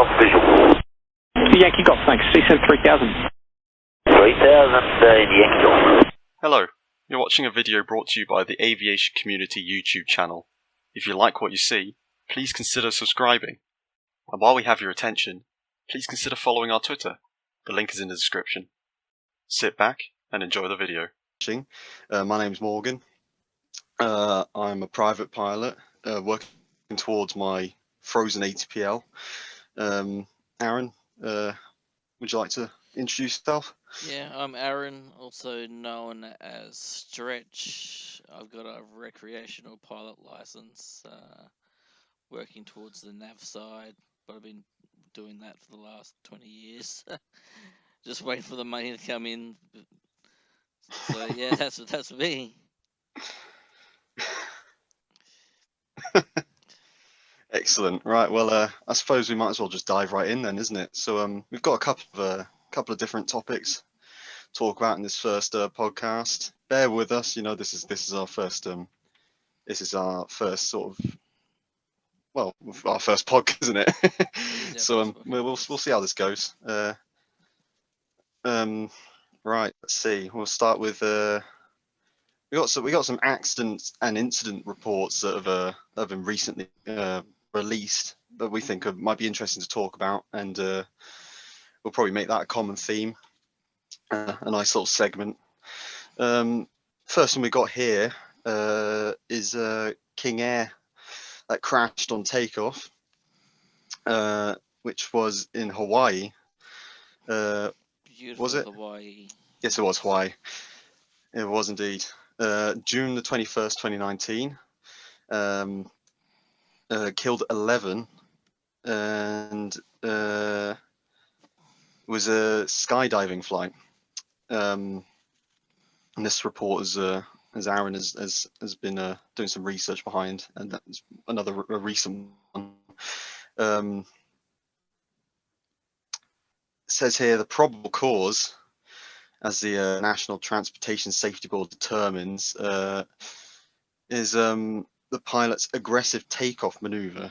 Golf visual. Yankee Golf, thanks. CSEN 3000. 3000 Yankee Golf. Hello, you're watching a video brought to you by the Aviation Community YouTube channel. If you like what you see, please consider subscribing. And while we have your attention, please consider following our Twitter. The link is in the description. Sit back and enjoy the video. My name's Morgan. I'm a private pilot working towards my frozen ATPL. Aaron, would you like to introduce yourself? Yeah, I'm Aaron, also known as Stretch. I've got a recreational pilot license, working towards the nav side, but I've been doing that for the last 20 years. Just waiting for the money to come in. So yeah, that's me. Excellent. Right. Well, I suppose we might as well just dive right in then, isn't it? So we've got a couple of different topics to talk about in this first podcast. Bear with us. You know, this is our first sort of, well, our first podcast, isn't it? So we'll see how this goes. Right. Let's see. We'll start with we got some accidents and incident reports that have been recently released that we think might be interesting to talk about, and we'll probably make that a common theme, a nice little segment. First one we got here is King Air that crashed on takeoff, which was in Hawaii. Beautiful Was it? Hawaii. Yes, it was Hawaii. It was indeed. June the 21st, 2019. Killed 11 and was a skydiving flight. And this report is, as Aaron has been doing some research behind, and that's another recent one. It says here the probable cause, as the National Transportation Safety Board determines, is the pilot's aggressive takeoff maneuver.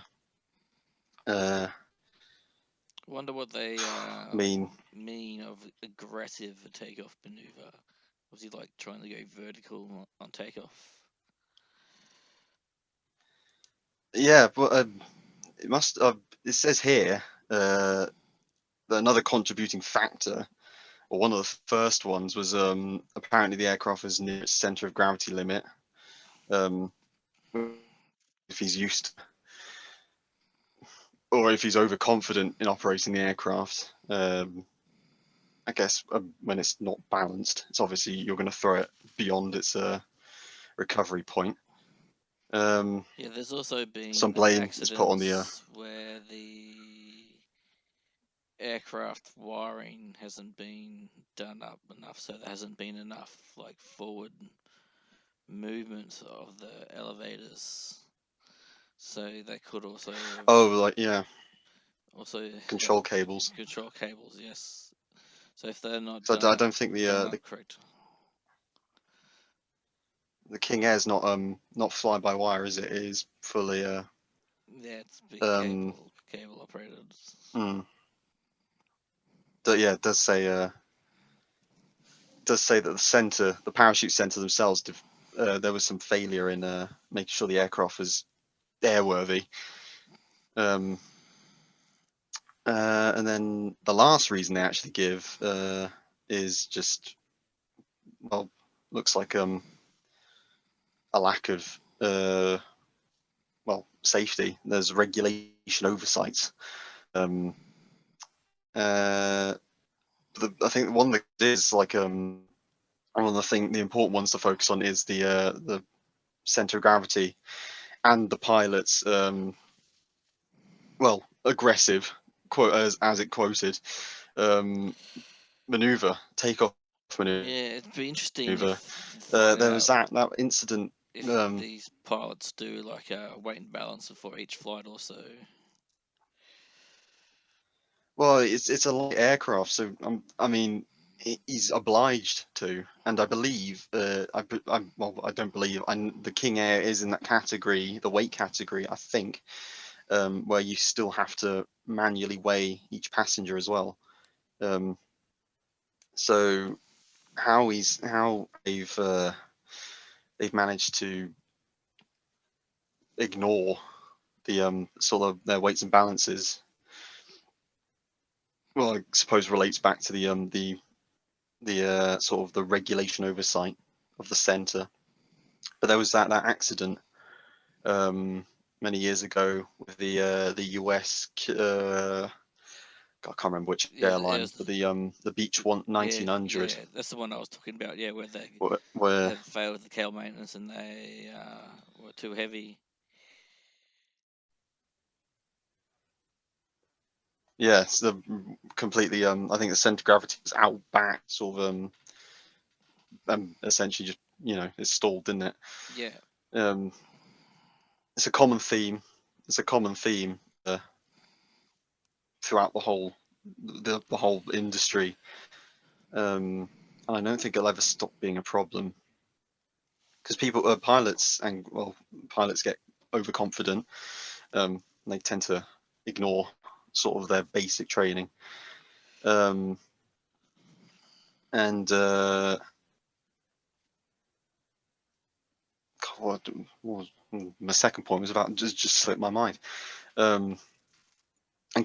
Wonder what they mean of aggressive takeoff maneuver. Was he like trying to go vertical on takeoff? Yeah, but it must. It says here that another contributing factor, or one of the first ones, was apparently the aircraft was near its center of gravity limit. If he's used, or if he's overconfident in operating the aircraft, I guess when it's not balanced, it's obviously you're going to throw it beyond its recovery point. Yeah, there's also been some blame is put on the where the aircraft wiring hasn't been done up enough, so there hasn't been enough like forward movement of the elevators. So they could also also control cables. Control cables, yes. So if they're not, so I don't think the correct. The King Air's not fly by wire, is it? It is fully yeah, it's big cable operated. But yeah, it does say that the parachute center themselves, there was some failure in making sure the aircraft was airworthy. And then the last reason they actually give is just, well, looks like a lack of safety. There's regulation oversights. I think one that is like one of the important ones to focus on is the center of gravity and the pilot's aggressive, quote as it quoted, maneuver, takeoff maneuver. Yeah, it'd be interesting. There was that incident. If these pilots do like a weight and balance before each flight, also. Well, it's a light aircraft, so I mean, he's obliged to, and I believe, I don't believe, the King Air is in that category, the weight category, I think, where you still have to manually weigh each passenger as well. So how they've managed to ignore the sort of their weights and balances, well, I suppose relates back to the sort of the regulation oversight of the centre. But there was that accident many years ago with the US. I can't remember which Yeah, airline, but the Beach 1900, yeah, that's the one I was talking about. Yeah, where they where had failed with the tail maintenance and they were too heavy. yeah, it's the completely I think the center of gravity was out back, sort of essentially just it stalled, didn't it? Yeah, It's a common theme. It's a common theme throughout the whole industry, and I don't think it'll ever stop being a problem because pilots get overconfident. They tend to ignore sort of their basic training, and what was my second point was about just slipped my mind. And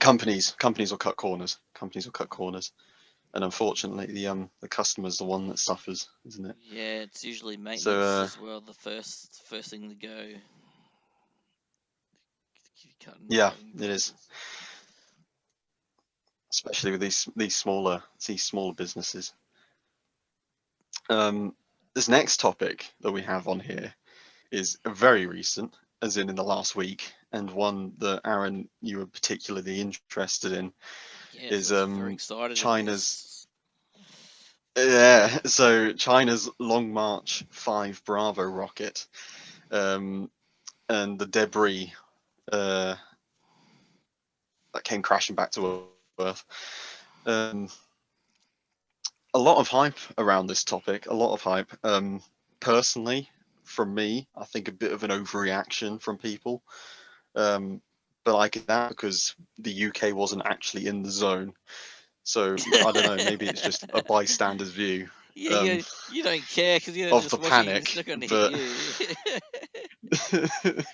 companies will cut corners. Companies will cut corners, and unfortunately, the customer's the one that suffers, isn't it? yeah, it's usually maintenance So as well. The first thing to go. yeah, Cutting it is, prices. especially with these smaller businesses. This next topic that we have on here is very recent, as in the last week, and one that Aaron, you were particularly interested in, Yes, I is was very excited in China's. this. Yeah, so China's Long March 5 Bravo rocket, and the debris that came crashing back to Earth. A lot of hype around this topic. A lot of hype. Personally, from me, I think a bit of an overreaction from people. But I get that because the UK wasn't actually in the zone. So I don't know. Maybe it's just a bystander's view Yeah, um, you don't care because you're of just the watching it. It's panic. not going to hit But you.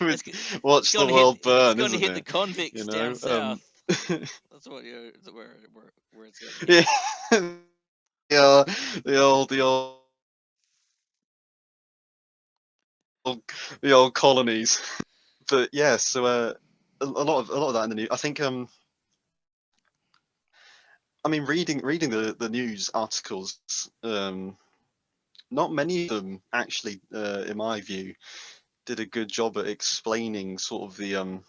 with It's watch the going to hit. world It's burn, going to isn't hit the it? You convicts down know. south. That's what you where it's going to hit. Yeah. The old colonies. But yeah, so a lot of that in the news. I think I mean reading the news articles, not many of them actually, in my view, did a good job at explaining sort of the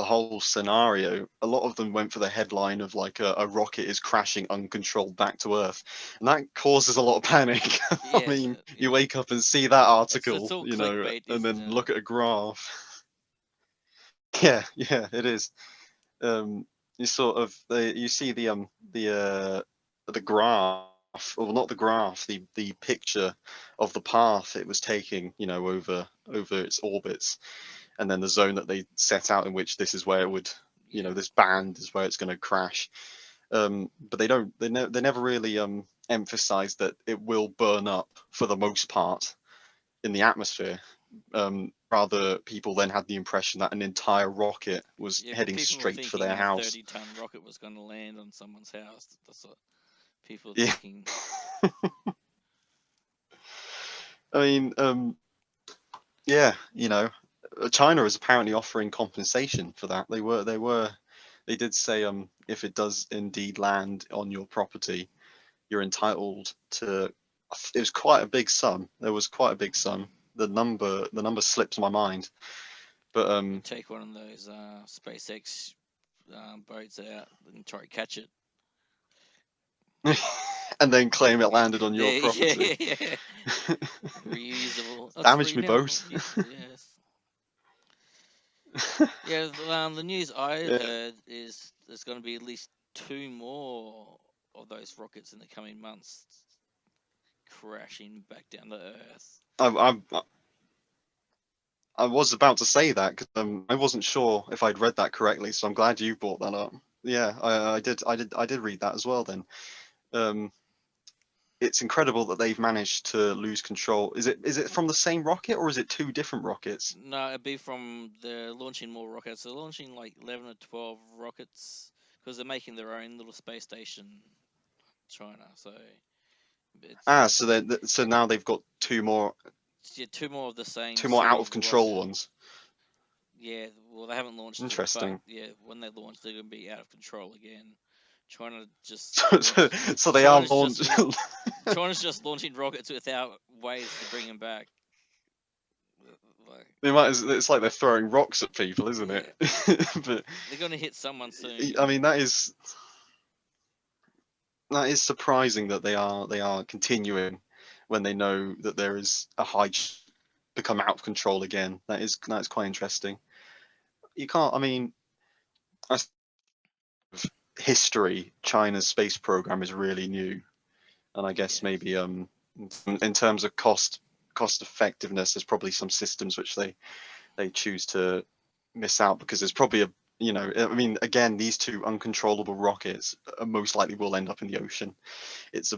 whole scenario. A lot of them went for the headline of like a rocket is crashing uncontrolled back to Earth, and that causes a lot of panic. I Yeah, mean, yeah. you wake up and see that It's article, all and clickbait, isn't then it? look at a graph. Yeah, it is. You sort of you see the graph, or not the graph, the picture of the path it was taking, over its orbits, and then the zone that they set out in which this is where it would, Yeah, this band is where it's going to crash. But they never really emphasize that it will burn up for the most part in the atmosphere. Rather, people then had the impression that an entire rocket was yeah. heading People were straight for thinking their a house. 30-ton rocket was going to land on someone's house. That's what people were Yeah, thinking. I mean, yeah, China is apparently offering compensation for that. They did say, if it does indeed land on your property, you're entitled to. It was quite a big sum. There was quite a big sum. The number slips my mind, but You take one of those SpaceX boats out and try to catch it. and then claim it landed on your Yeah, property. yeah. Reusable. That's Damaged me renewable. both. Yes. Yeah. The news I Yeah, heard is there's going to be at least two more of those rockets in the coming months crashing back down to Earth. I've I was about to say that because I wasn't sure if I'd read that correctly, so I'm glad you brought that up. Yeah, I did read that as well. Then, it's incredible that they've managed to lose control. Is it from the same rocket or is it two different rockets? No, it'd be from they're launching more rockets. They're launching like 11 or 12 rockets because they're making their own little space station, China. So it's So now they've got two more yeah, two more of the same out sort of of control rocket. ones. Yeah, well, they haven't launched it, but Interesting. yeah, when they launch, they're gonna be out of control again. China just So, so, launched. so they are China's just launching rockets without ways to bring them back. Like, It's like they're throwing rocks at people, isn't yeah, it? But they're gonna hit someone soon. I mean, that is surprising that they are continuing when they know that there is a high become out of control again. That is quite interesting. You can't. I mean, I history, China's space program is really new, and I guess Yeah, maybe in terms of cost effectiveness, there's probably some systems which they choose to miss out because there's probably a I mean, again, these two uncontrollable rockets most likely will end up in the ocean. It's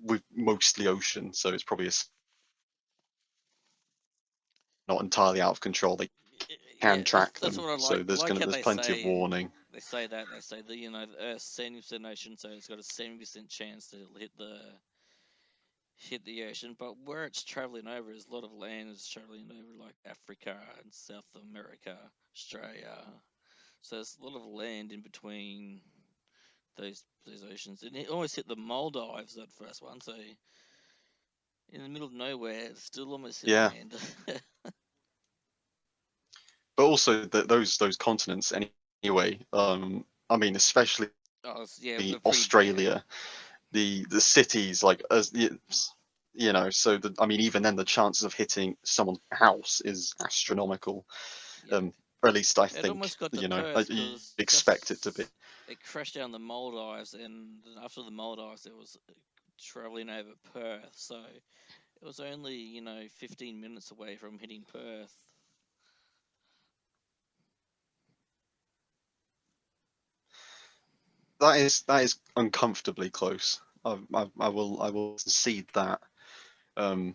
with mostly ocean, so it's probably not entirely out of control. They yeah. can track That's them, what I so like. I like how there's they plenty of say warning. they say that the Earth's 70% ocean, so it's got a 70% chance to hit the ocean. But where it's traveling over is a lot of land is traveling over like Africa and South America, Australia. So there's a lot of land in between those oceans, and it almost hit the Maldives that first one. So in the middle of nowhere, it's still almost hit Yeah, land. but also those continents anyway. I mean, especially Oh, yeah, they're pretty big. Australia, the cities like as so I mean, even then the chances of hitting someone's house is astronomical. Yeah, Or at least I it think almost got to Perth you because expect it to be. just it crashed down the Maldives, and after the Maldives, it was traveling over Perth. So it was only 15 minutes away from hitting Perth. That is uncomfortably close. I will concede that. I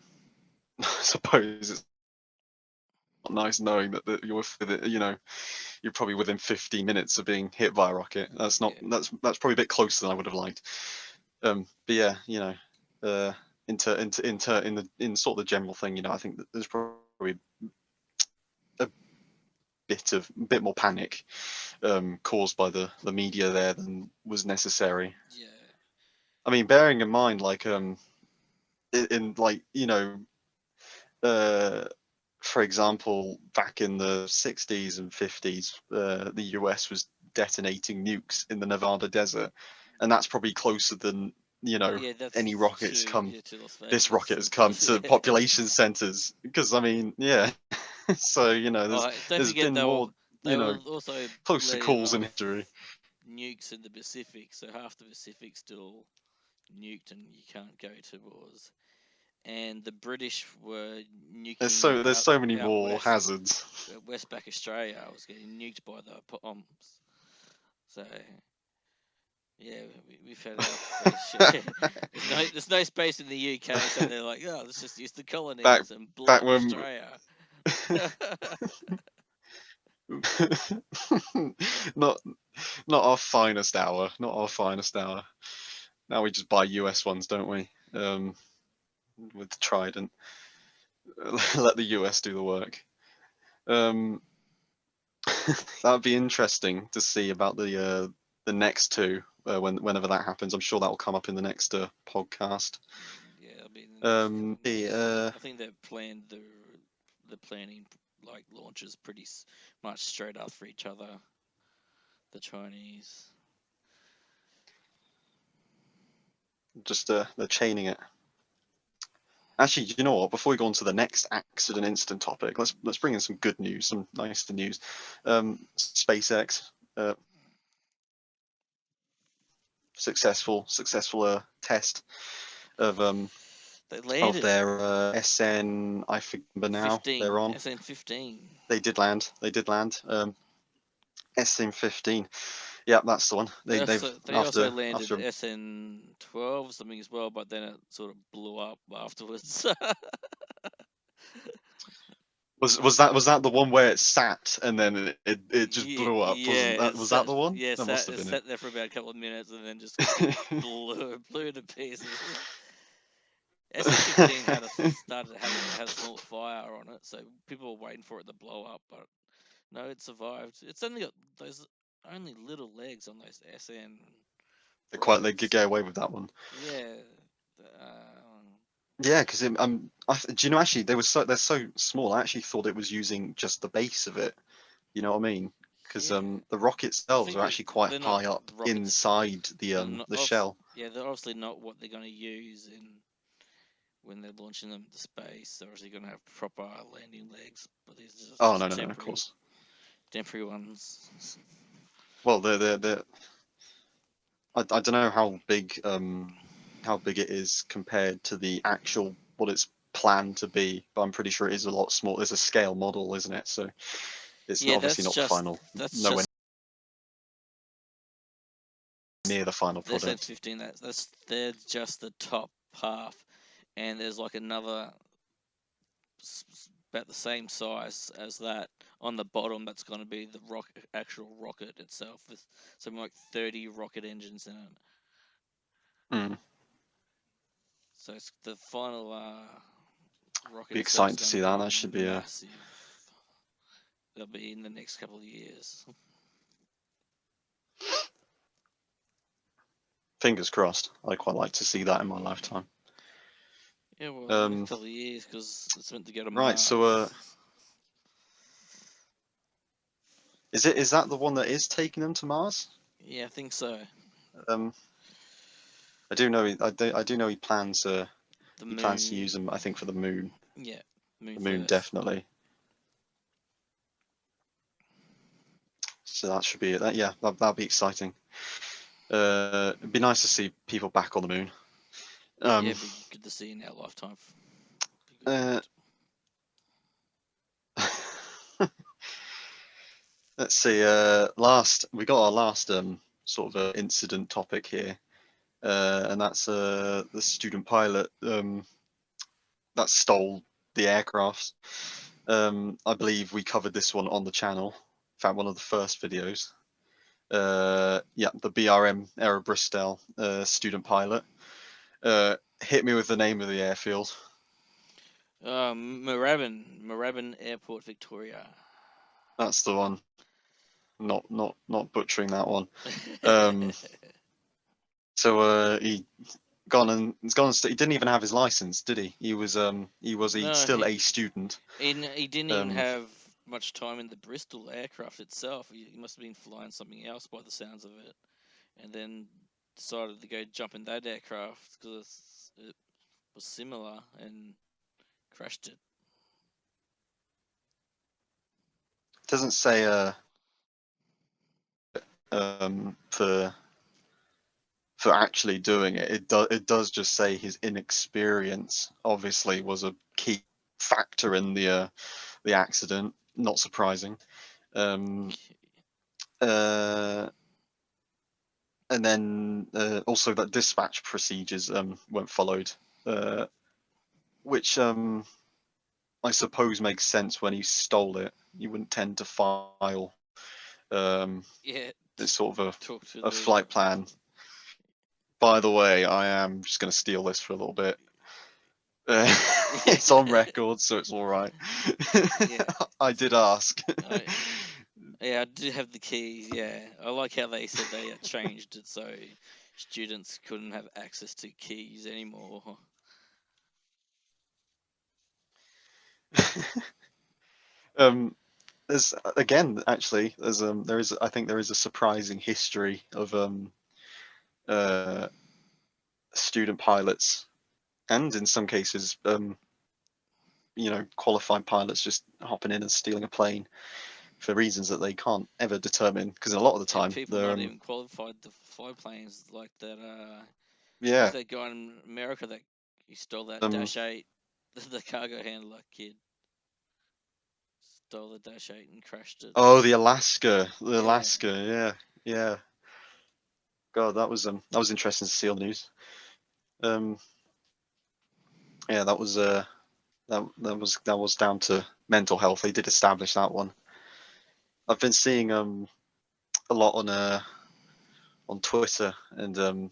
suppose it's not nice knowing that you're probably within 15 minutes of being hit by a rocket. Yeah, That's probably a bit closer than I would have liked. But yeah, in sort of the general thing, I think that there's probably a bit more panic caused by the media there than was necessary. yeah, I mean, bearing in mind, like in like uh, for example, back in the 60s and 50s, the US was detonating nukes in the Nevada desert, and that's probably closer than yeah. any That's rockets to come. to Las This Vegas rocket has and come stuff. to Yeah. population centers because I mean, yeah. So Oh, don't there's forget been more they were also closer letting calls in off history. nukes in the Pacific, so half the Pacific still nuked, and you can't go to wars. And the British were nuking There's so many out more west. hazards. Westpac Australia was getting nuked by the bombs. So yeah, we've had our fair share. There's no space in the UK, so they're like, oh, let's just use the back colonies and blow back up when Australia. not our finest hour, not our finest hour. Now we just buy US ones, don't we? With Trident, let the US do the work. Um, that would be interesting to see about the next two whenever that happens. I'm sure that will come up in the next podcast. Yeah, I mean, the next couple of The months. I think they've planned the planning like launches pretty much straight after each other. The Chinese. just they're chaining it. Actually, you know what? Before we go on to the next accident incident topic, let's bring in some good news, some nice news. SpaceX, successful test of They landed. their SN. I forget now. 15. They're on. SN 15. They did land. SN 15. Yeah, that's the one. They They've also landed after SN 12 something as well, but then it sort of blew up afterwards. was that the one where it sat and then it just blew up? Wasn't that it was sat, that the one? Yeah, That must have it been sat there for about a couple of minutes and then just it. blew to pieces. SN15 had a small fire on it, so people were waiting for it to blow up, but no, it survived. It's only got those only little legs on those SN. They could get away with that one. Yeah. Yeah, because do you know, actually they're so small. I actually thought it was using just the base of it. You know what I mean? Because Yeah. the rockets themselves think are actually quite they're not high up rockets. inside the shell. Yeah, they're obviously not what they're going to use when they're launching them to space. They're obviously going to have proper landing legs, but these are just Oh no, temporary, of course. temporary ones. Well, they're I don't know how big it is compared to the actual what it's planned to be, but I'm pretty sure it is a lot smaller. It's a scale model, isn't it? So it's obviously not the final. Nowhere near the final This product. 15. They're just the top half, and there's like another about the same size as that on the bottom. That's going to be the actual rocket itself, with something like 30 rocket engines in it. Mm. So it's the final rocket. Be itself exciting to see that. That should be massive. They'll be in the next couple of years. Fingers crossed. I quite like to see that in my lifetime. Yeah, well, next couple of years because it's meant to go to Mars. Right. So is that the one that is taking them to Mars? Yeah, I think so. I do know. I do know he plans. The He moon. plans to use them. I think for the moon. Yeah, The moon first. definitely. So that should be it. Yeah, that'd be exciting. It'd be nice to see people back on the moon. Yeah, it'd be good to see in our lifetime. Let's see. We got our last sort of incident topic here, and that's the student pilot that stole the aircraft. I believe we covered this one on the channel. In fact, one of the first videos. Yeah, the BRM Aero Bristol student pilot. Hit me with the name of the airfield. Moorabbin Airport, Victoria. That's the one. Not butchering that one. So he didn't even have his license, did he? He was still a student. He didn't even have much time in the Bristol aircraft itself. He must have been flying something else by the sounds of it, and then decided to go jump in that aircraft because it was similar and crashed it. Doesn't say for actually doing it. It does just say his inexperience obviously was a key factor in the accident. Not surprising. And then also that dispatch procedures weren't followed, which I suppose makes sense when he stole it. You wouldn't tend to file it's sort of a flight plan. By the way, I am just going to steal this for a little bit. It's on record, so it's all right. Yeah. I did ask. Yeah, I do have the keys. Yeah, I like how they said they changed it so students couldn't have access to keys anymore. There's again, actually, I think there is a surprising history of student pilots, and in some cases, qualified pilots just hopping in and stealing a plane for reasons that they can't ever determine. Because a lot of the time, people not even qualified to fly planes like that. Yeah. That guy in America that He stole that Dash 8, the cargo handler kid. Stole the Dash 8 and crashed it. Oh, the Alaska, Yeah. yeah. God, that was interesting to see on the news. Yeah, that was that was down to mental health. They did establish that one. I've been seeing a lot on Twitter, and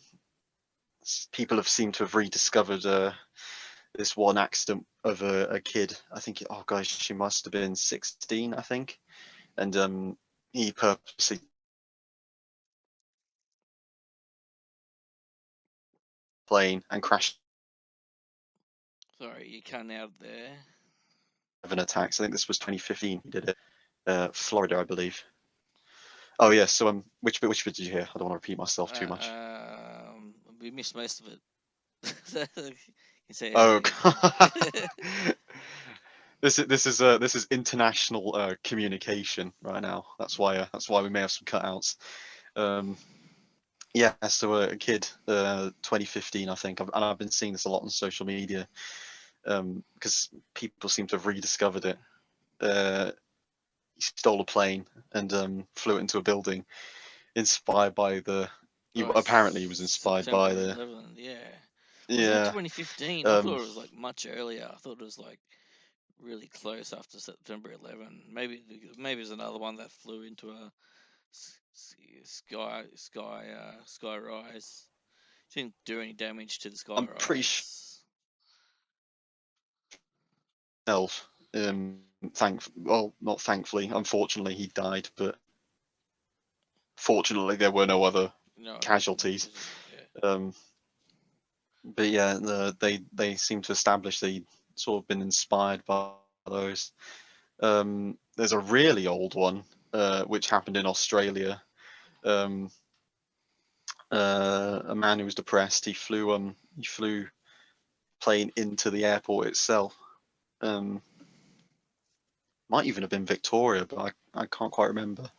people have seemed to have rediscovered this one accident of a kid. I think, oh gosh, she must have been 16, I think, and he purposely plane and crashed Sorry, you cutting out there. 7 attacks. I think this was 2015. He did it, Florida, I believe. Oh yeah. So which bit did you hear? I don't want to repeat myself too much. We missed most of it. You say Oh, anything. this is international communication right now. That's why we may have some cutouts. Yeah, so a kid, 2015, I think, and I've been seeing this a lot on social media, because people seem to have rediscovered it. He stole a plane and flew it into a building, inspired by apparently he was inspired by September the 11th, yeah. Was that yeah 2015? I thought it was like much earlier. I thought it was like really close after September 11. Maybe it's another one that flew into a sky rise. Didn't do any damage to the sky I'm pretty sure rise. not thankfully, unfortunately he died, but fortunately there were no other No, casualties. yeah. But yeah, they seem to establish they'd sort of been inspired by those. There's a really old one, which happened in Australia. A man who was depressed, he flew plane into the airport itself. Might even have been Victoria, but I can't quite remember.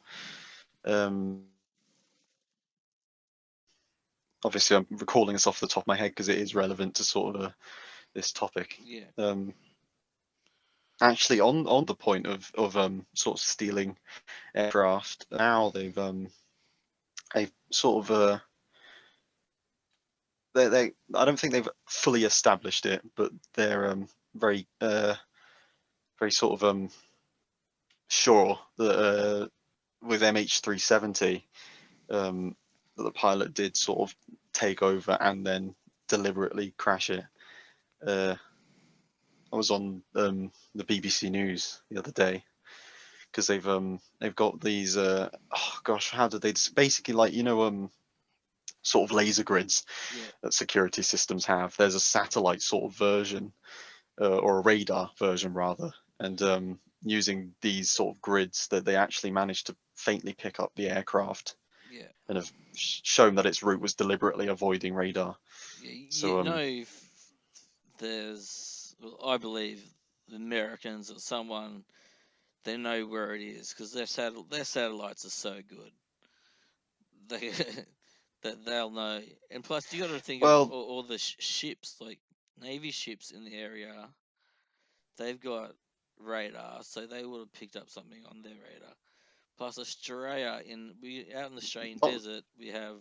Obviously, I'm recalling this off the top of my head because it is relevant to sort of this topic. Yeah. Actually, on the point of sort of stealing aircraft, now they've sort of they I don't think they've fully established it, but they're very very sort of sure that with MH370 that the pilot did sort of take over and then deliberately crash it. I was on the BBC News the other day because they've got these oh gosh, how did they basically, like, sort of laser grids Yeah. that security systems have. There's a satellite sort of version, or a radar version rather, and using these sort of grids that they actually managed to faintly pick up the aircraft Yeah. and have shown that its route was deliberately avoiding radar. Yeah. So Well, I believe the Americans or someone, they know where it is because their satellites are so good. They that they'll know. And plus, you got to think of well, all the ships, like Navy ships in the area. They've got radar, so they would have picked up something on their radar. Plus, Australia, out in the Australian oh, desert, we have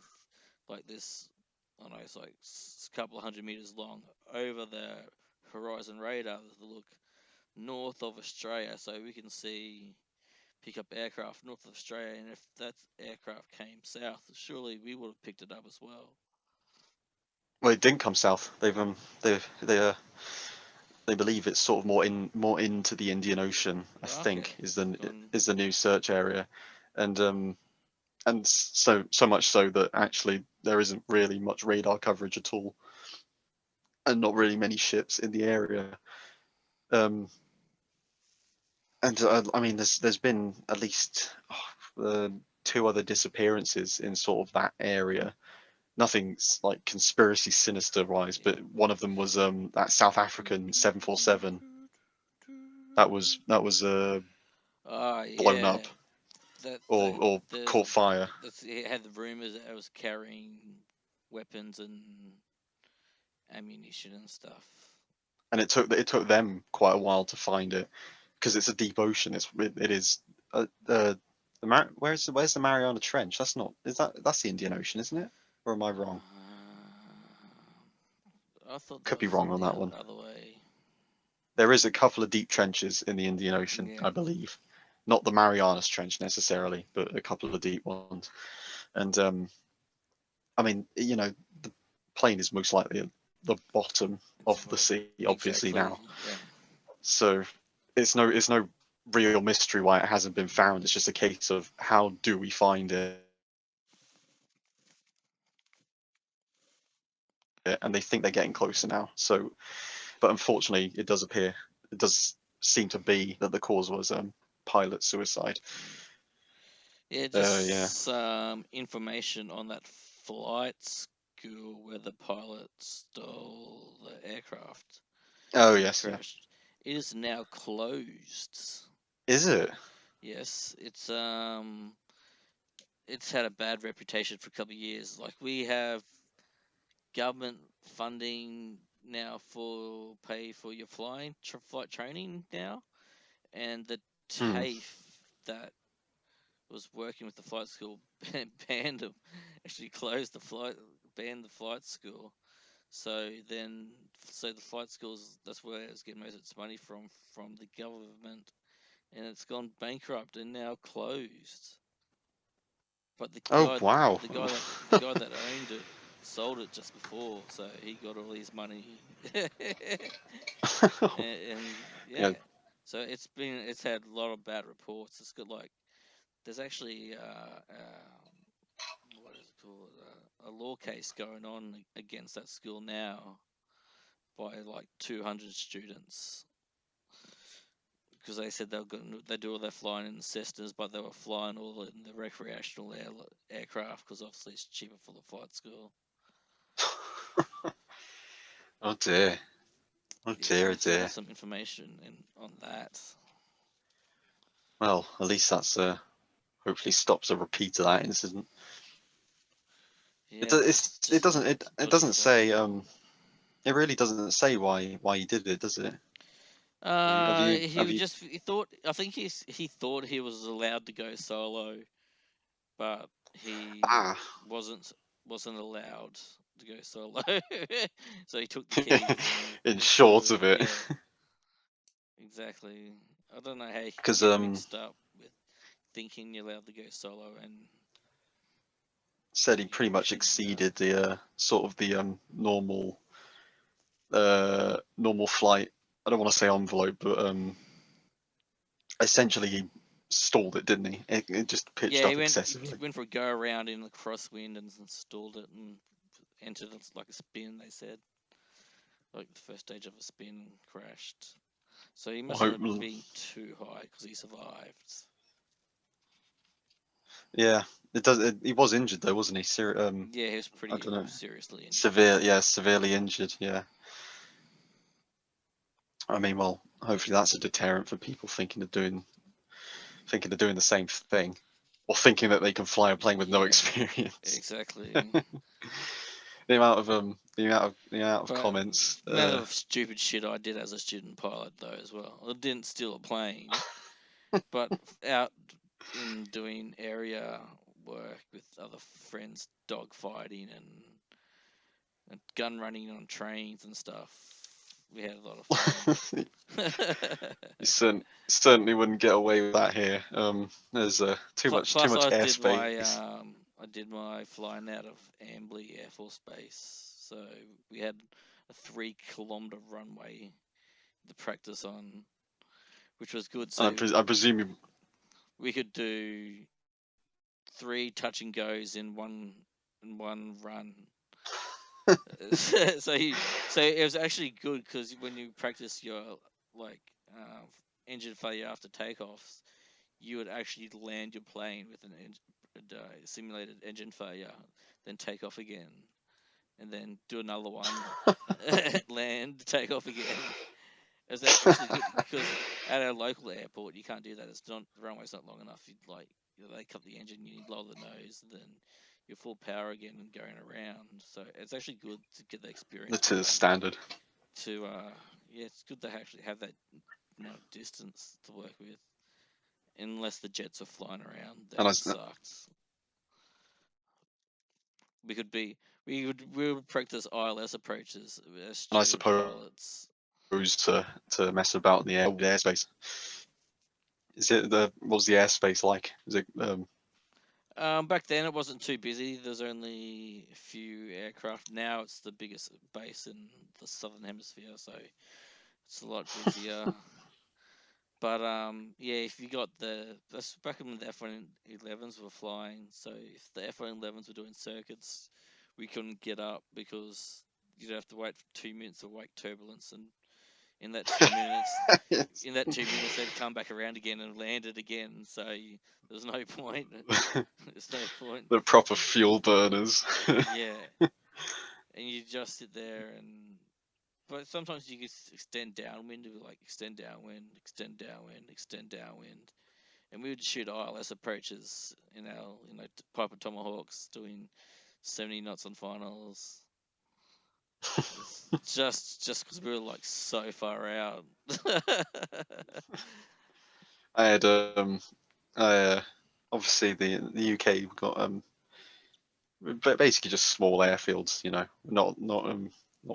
like this. I don't know, it's like a couple of 100 meters long over the horizon radar. Look north of Australia, so we can pick up aircraft north of Australia. And if that aircraft came south, surely we would have picked it up as well. well, it didn't come south. They believe it's sort of more into the Indian Ocean, I Okay. think, is the Um, new search area, and so much so that actually there isn't really much radar coverage at all, and not really many ships in the area. Um, and I mean, there's been at least two other disappearances in sort of that area. Nothing's like conspiracy sinister wise, but one of them was that South African 747 that was blown yeah. up That or caught fire. it had the rumors that it was carrying weapons and ammunition and stuff. And it took them quite a while to find it because it's a deep ocean. It is. Where's the Mariana Trench? That's the Indian Ocean, isn't it? Or am I wrong? I thought Could that be was wrong on that one. the other way. There is a couple of deep trenches in the Indian Ocean, Yeah. I believe. Not the Marianas Trench necessarily, but a couple of deep ones. And I mean, the plane is most likely at the bottom of the sea, obviously now. Yeah. So it's no real mystery why it hasn't been found. It's just a case of how do we find it? And they think they're getting closer now. So, but unfortunately, it does seem to be that the cause was pilot suicide. Yeah, just some information on that flight school where the pilot stole the aircraft. Oh yes, yeah. Crashed. It is now closed. Is it? Yes, it's had a bad reputation for a couple of years. Like we have government funding now for pay for your flight training now, and the TAFE that was working with the flight school banned them, actually banned the flight school. So the flight schools, that's where it's getting most of its money from the government, and it's gone bankrupt and now closed. But Oh wow. the guy that owned it sold it just before, so he got all his money. and Yeah. yeah, so it's had a lot of bad reports. It's got like there's actually what is it called, a law case going on against that school now by like 200 students because they said they do all their flying in the Cessnas, but they were flying all in the recreational aircraft because obviously it's cheaper for the flight school. Oh dear. Oh Yeah, dear, oh so dear. there's some information on that. Well, at least that's hopefully stops a repeat of that incident. Yeah, It doesn't it doesn't say frustrating. it really doesn't say why you did it, does it? Have you He thought, I think he thought he was allowed to go solo, but he ah wasn't allowed to go solo. So he took the keys in and flew. short of it? Yeah, exactly. I don't know how you can Because get mixed up with thinking you're allowed to go solo and said he pretty you much shouldn't do that. exceeded the sort of the normal flight. I don't want to say envelope, but essentially he stalled it, didn't he? It just pitched Yeah, up he excessively. went for a go around in the crosswind and installed it and entered it like a spin. They said like the first stage of a spin crashed. So he I must hope, have been too high because he survived. yeah, it does. He was injured though, wasn't he? Yeah, he was I don't pretty know. seriously injured. Severe, yeah, severely injured. Yeah. I mean, well, hopefully that's a deterrent for people thinking of doing the same thing, or thinking that they can fly a plane with no Yeah, experience. exactly. The amount of But comments. amount of stupid shit I did as a student pilot though as well. I didn't steal a plane, but out in doing area work with other friends, dog fighting and gun running on trains and stuff. We had a lot of fun. You certainly wouldn't get away with that here. There's too much Plus, airspace. I did my flying out of Ambley Air Force Base, so we had a 3 kilometer runway to practice on, which was good. So I presume you. we could do 3 touch and goes in one run. so it was actually good because when you practice your like engine failure after takeoffs, you would actually land your plane with simulated engine failure, then take off again, and then do another one, land, take off again. It's actually good because at our local airport you can't do that. It's not, the runway's not long enough. They cut the engine, you need to lower the nose, and then your full power again and going around. So it's actually good to get the experience. To the standard. Yeah, it's good to actually have that distance to work with. Unless the jets are flying around, then And I, it sucks. We would practice ILS approaches as and I student suppose pilots. to mess about in the airspace. Is it what was the airspace like? Is it Back then it wasn't too busy. There's only a few aircraft. Now it's the biggest base in the southern hemisphere, so it's a lot busier. But yeah, if you got that's back when the F-111s were flying. So if the F-111s were doing circuits, we couldn't get up because you'd have to wait for 2 minutes of wake turbulence, and in that 2 minutes, they'd come back around again and land it again. So there's no point. There's no point. the proper fuel burners? Yeah, and you just sit there but sometimes you can extend downwind, like extend downwind, extend downwind, extend downwind, and we would shoot ILS approaches in our Piper Tomahawks doing 70 knots on finals. It's just because we were like so far out. I had obviously the UK got basically just small airfields, you know, not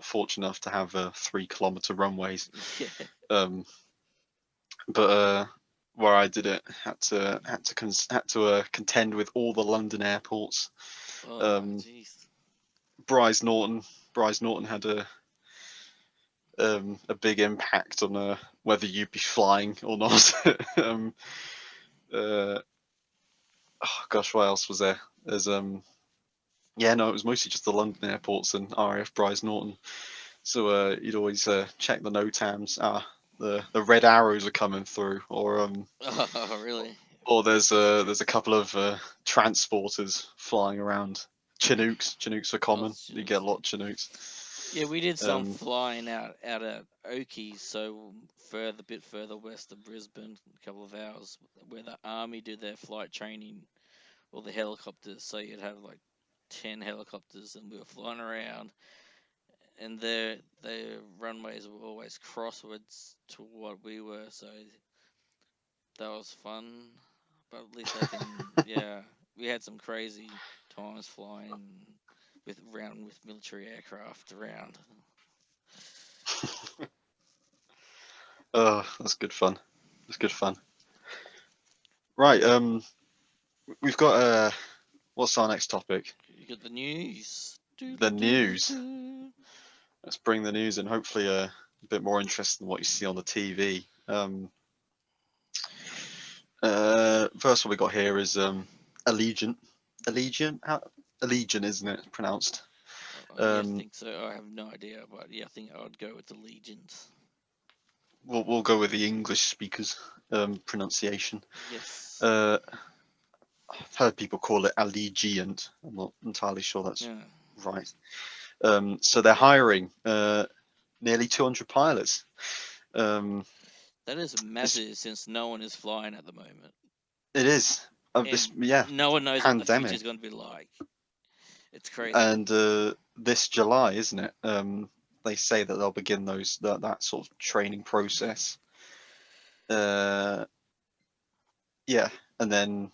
fortunate enough to have 3-kilometer runways. Yeah. But where I did it had to contend with all the London airports. Oh, jeez. Bryce Norton had a big impact on whether you'd be flying or not. Oh gosh, what else was there? There's yeah, no, it was mostly just the London airports and RAF Bryce Norton. So you'd always check the NOTAMs. The red arrows are coming through, Oh, really? or there's a couple of transporters flying around. Chinooks are Oh, common. You get a lot of Chinooks. yeah, we did some Um, flying out at Oki, so a bit further west of Brisbane, a couple of hours, where the army did their flight training, or the helicopters. So you'd have like 10 helicopters, and we were flying around, and their runways were always crosswards to what we were, so that was fun. But at least they can, yeah, we had some crazy times flying with military aircraft around. oh, that's good fun. That's good fun. Right. We've got what's our next topic? You got the news. The news. Let's bring the news in. Hopefully, a bit more interesting than what you see on the TV. First one we got here is Allegiant. Allegiant, isn't it pronounced? Yeah, I think so. I have no idea, but yeah, I think I'd go with the Legions. We'll go with the English speakers pronunciation. Yes. I've heard people call it Allegiant. I'm not entirely sure that's right. So they're hiring nearly 200 pilots. That is massive, since no one is flying at the moment. It is. Yeah. No one knows what the Pandemic. future is going to be like. It's crazy. And this July, isn't it? They say that they'll begin that sort of training process. Yeah, and then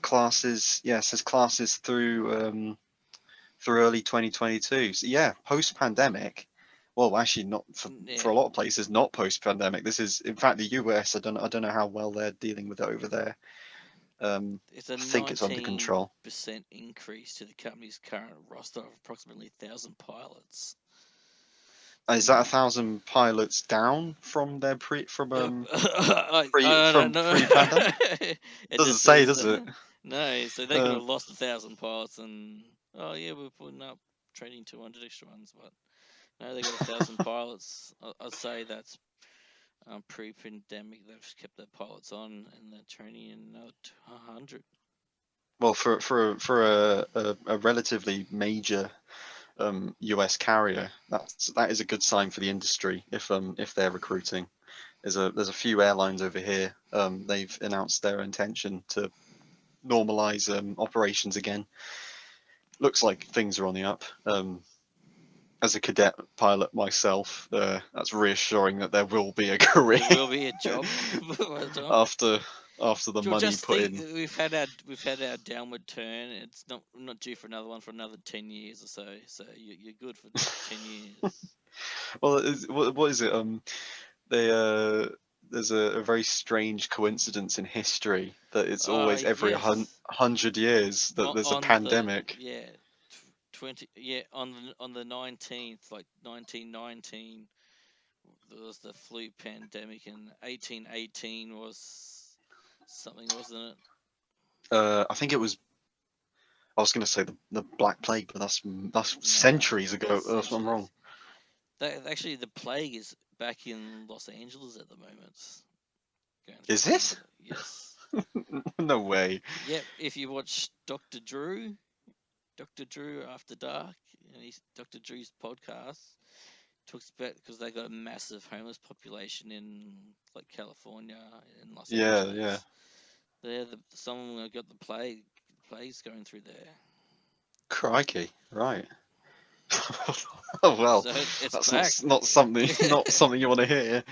classes. Yeah, it says classes through early 2022. So yeah, post pandemic. Well, actually, not for a lot of places, not post pandemic. This is, in fact, the US. I don't know how well they're dealing with it over there. It's a I think it's under control. 19% increase to the company's current roster of approximately 1,000 pilots. Is that 1,000 pilots down from their pre-pandemic? It Doesn't just say, says does it? No, so they could have lost 1,000 pilots, and oh yeah, we're putting up training 200 extra ones, but no, they got 1,000 pilots. I'd say that's pre-pandemic. They've kept their pilots on, and they're training another 200. Well, for a relatively major US carrier, that is a good sign for the industry if they're recruiting. There's a few airlines over here. They've announced their intention to normalise operations again. Looks like things are on the up. As a cadet pilot myself, that's reassuring that there will be a career. There will be a job by the time. after the Well, money just put think, in. we've had our downward turn. It's not due for another one for another 10 years or so. So you're good for 10 years. Well, what is it? They there's a very strange coincidence in history that it's always every Yes. 100 years that there's a pandemic. Yeah, 20 on the 19th, like 1919, there was the flu pandemic, and 1818 was something, wasn't it? I think it was. I was going to say the Black Plague, but that's No, centuries ago. that's That's what I'm wrong. Actually, the plague is back in Los Angeles at the moment. Going Is through it? Yes. No way. Yep. If you watch Dr. Drew After Dark, and Dr. Drew's podcast talks about, because they got a massive homeless population in like California and Los Yeah, Angeles. yeah. Someone got the plague. Plague's going through there. Crikey. Right. Oh well, So it's that's back. not something you want to hear,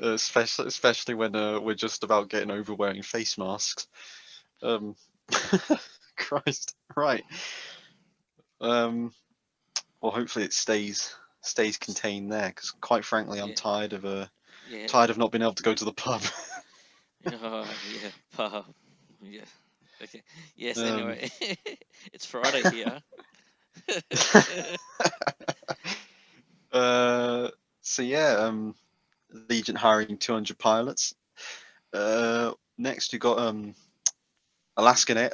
Right. especially when we're just about getting over wearing face masks. Um, Christ, right. Well, hopefully it stays contained there, because quite frankly, I'm Yeah. Yeah. tired of not being able to go to the pub. Yeah. Pub. Yeah. Okay. Yes. Um, Anyway, it's Friday here. so yeah, Legion hiring 200 pilots. Next we got Alaska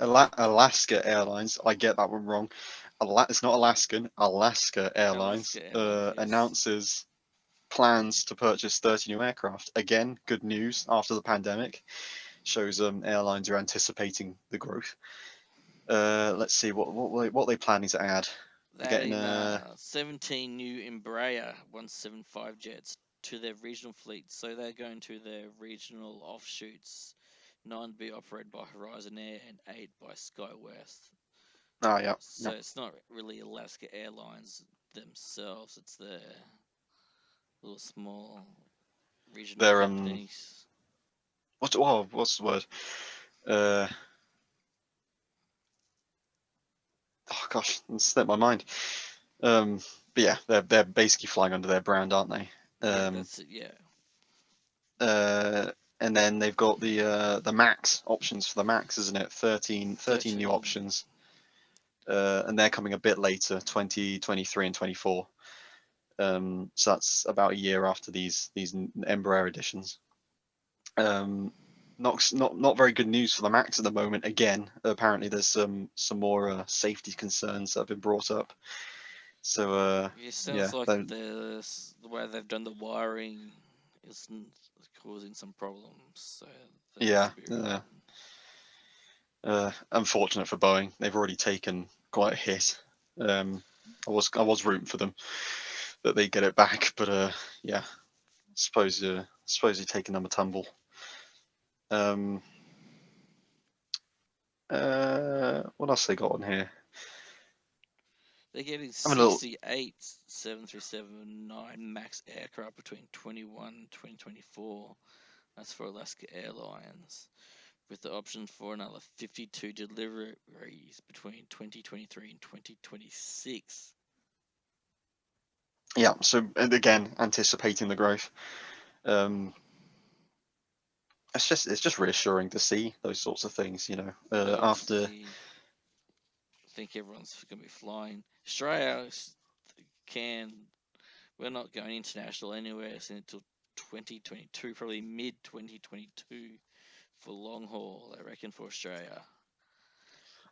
Airlines. I get that one wrong. It's not Alaskan. Alaska Airlines Alaska Airlines. Yes. announces plans to purchase 30 new aircraft. Again, good news after the pandemic. Shows airlines are anticipating the growth. Let's see what they planning to add. They're getting Adding 17 new Embraer 175 jets to their regional fleet. So they're going to their regional offshoots, 9 to be operated by Horizon Air and 8 by SkyWest. yeah. So it's not really Alaska Airlines themselves, it's their little small regional They're companies. what's the word? Oh gosh, it slipped my mind. But yeah, they're basically flying under their brand, aren't they? Yeah, that's it, yeah. And then they've got the max options for the max, isn't it? 13 new options. And they're coming a bit later, 2023 and 24. So that's about a year after these Embraer editions. Not very good news for the Max at the moment. Again, apparently there's some more safety concerns that have been brought up. So It sounds like the way they've done the wiring is causing some problems. So that yeah, needs to be unfortunate for Boeing. They've already taken quite a hit. I was rooting for them that they get it back, but yeah, suppose you're taking them a tumble. What else they got on here? They're getting I'm a little 68 737-9 MAX aircraft between 21 and 2024. That's for Alaska Airlines, with the option for another 52 deliveries between 2023 and 2026. yeah. So and again, anticipating the growth. It's just reassuring to see those sorts of things, you know. After I think everyone's going to be flying. Australia can. We're not going international anywhere until 2022, probably mid 2022 for long haul, I reckon, for Australia.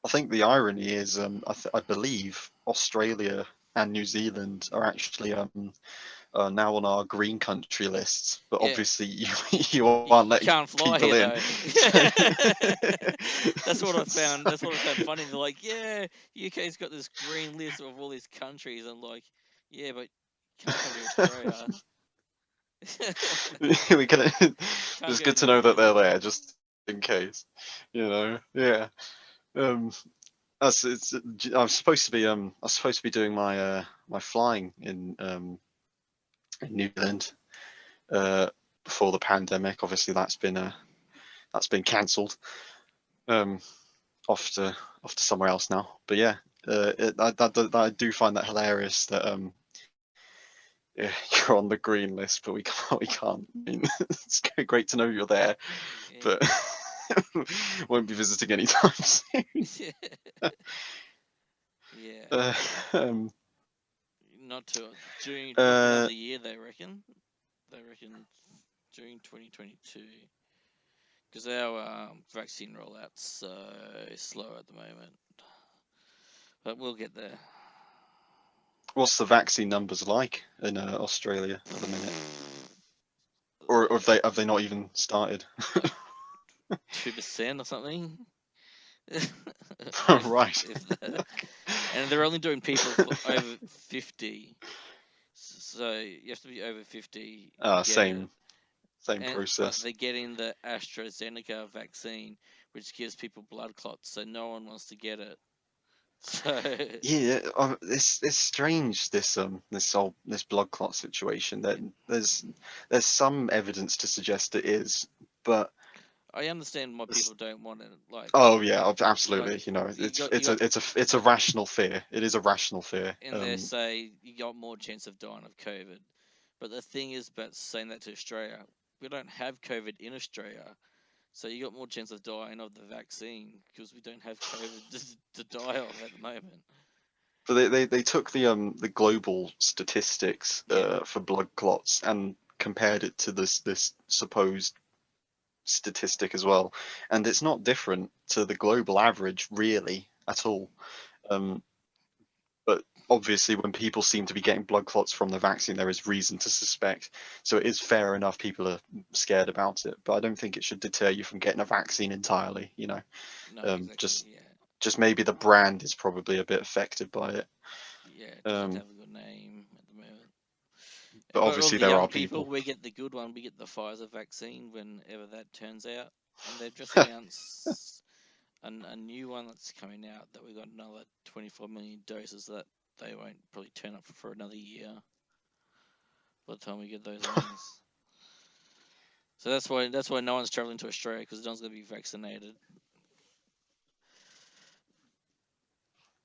I think the irony is, I believe Australia and New Zealand are actually now on our green country lists, but Yeah. obviously you aren't You letting can't fly people here in. though. That's what I found. So- That's what I found funny. They're like, "Yeah, UK's got this green list of all these countries." I'm like, "Yeah, but you can't come to Australia. we can. Can't It's go good to to New know that they're Zealand." there just in case, you know. Yeah. I'm supposed to be doing my flying in New Zealand before the pandemic. Obviously, that's been cancelled. Off to somewhere else now. But yeah, I do find that hilarious that yeah, you're on the green list, but we can't. I mean, it's great to know you're there, but won't be visiting anytime soon. Yeah. Um, Not to during uh, another year, they reckon. They reckon during 2022, because our vaccine rollout's so slow at the moment. But we'll get there. what's the vaccine numbers like in Australia at the minute, or have they not even started? Like 2% or something. Right. If that. And they're only doing people over 50. So you have to be over 50 to get it. Same But process. they're getting the AstraZeneca vaccine, which gives people blood clots, so no one wants to get it. So Yeah, it's strange this blood clot situation. That there's some evidence to suggest it is, but I understand why people don't want it. Like, oh yeah, like absolutely. You know, you got, it's a rational fear. It is a rational fear. and they say you got more chance of dying of COVID. But the thing is about saying that to Australia, we don't have COVID in Australia, so you got more chance of dying of the vaccine because we don't have COVID to die of at the moment. But they took the global statistics Yeah, for blood clots and compared it to this supposed statistic as well, and it's not different to the global average really at all. Um, but obviously, when people seem to be getting blood clots from the vaccine, there is reason to suspect. So it is fair enough people are scared about it, but I don't think it should deter you from getting a vaccine entirely. You know, no, exactly. just Yeah, maybe the brand is probably a bit affected by it. yeah, it doesn't Um, have a good name at the moment. but But all obviously, the there young are people, people. we get the good one. We get the Pfizer vaccine whenever that turns out, and they've just announced a new one that's coming out that we got another 24 million doses that they won't probably turn up for another year by the time we get those ones. So that's why no one's traveling to Australia because no one's gonna be vaccinated.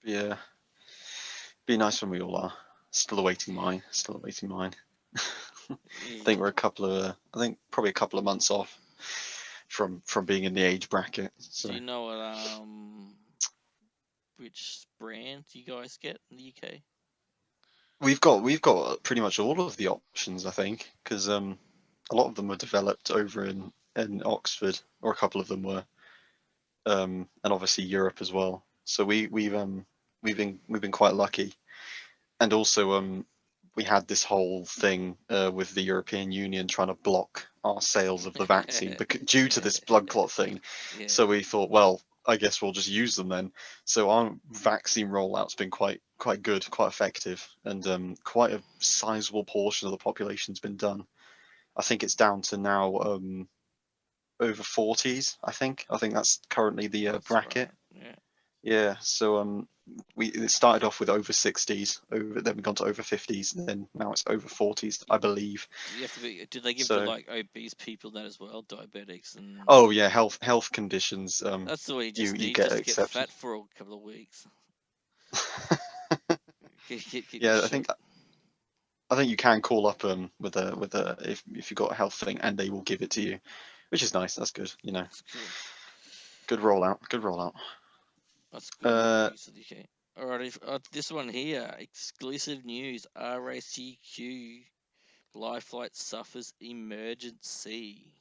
Yeah, be nice when we all are. Still awaiting mine. Still awaiting mine. I Yeah. think we're I think probably a couple of months off from being in the age bracket. Do So you know what which brand you guys get in the UK? we've got pretty much all of the options, I think, because a lot of them were developed over in Oxford, or a couple of them were, and obviously Europe as well. So we've been quite lucky, and also we had this whole thing with the European Union trying to block our sales of the vaccine due to this blood clot thing. Yeah. So we thought, well, I guess we'll just use them then. So our vaccine rollout's been quite good, quite effective, and quite a sizable portion of the population's been done. I think it's down to now over 40s. I think that's currently the That's bracket. right. Yeah. Yeah, so it started off with over 60s, then we gone to over 50s, and then now it's over 40s, I believe. Do you have to be? Do they give to So, like obese people that as well, diabetics and? oh yeah, health conditions, That's the way you you just need. get Just get accepted. fat for a couple of weeks. Get your Yeah, shot. I think you can call up with a if you got a health thing, and they will give it to you, which is nice. That's good. You know, That's cool. good rollout. Good rollout. That's good Uh, news. Okay. Alrighty. This one here, exclusive news. RACQ life flight suffers emergency.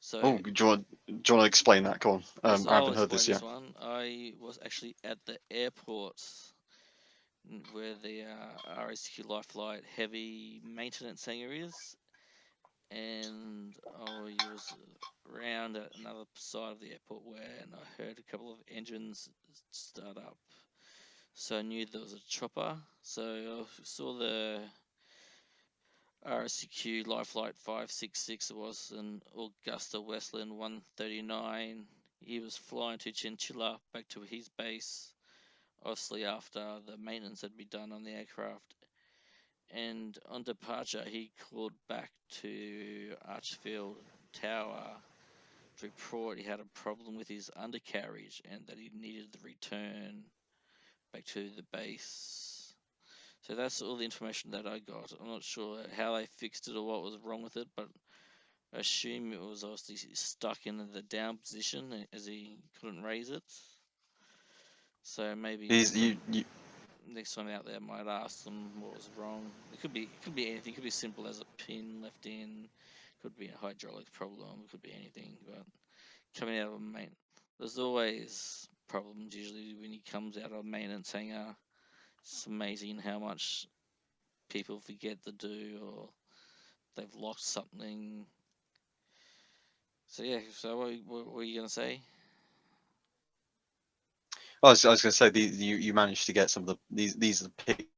So do you want to explain that? Go on. yes, I I'll haven't heard explain this this yet. one. I was actually at the airport where the RACQ life flight heavy maintenance hangar is, and I was around at another side of the airport and I heard a couple of engines start up. So I knew there was a chopper. So I saw the RSCQ Life Flight 566 it was, an Augusta Westland 139 he was flying to Chinchilla back to his base, obviously after the maintenance had been done on the aircraft. And on departure, he called back to Archfield Tower to report he had a problem with his undercarriage and that he needed to return back to the base. So that's all the information that I got. I'm not sure how they fixed it or what was wrong with it, but I assume it was obviously stuck in the down position as he couldn't raise it. So maybe next time out there, I might ask them what was wrong. It could be anything. It could be simple as a pin left in. Could be a hydraulic problem. It could be anything. But coming out of a main, there's always problems usually when he comes out of a maintenance hangar. It's amazing how much people forget to do or they've lost something. So yeah. So what were you gonna say? I was going to say you managed to get some of these are the pic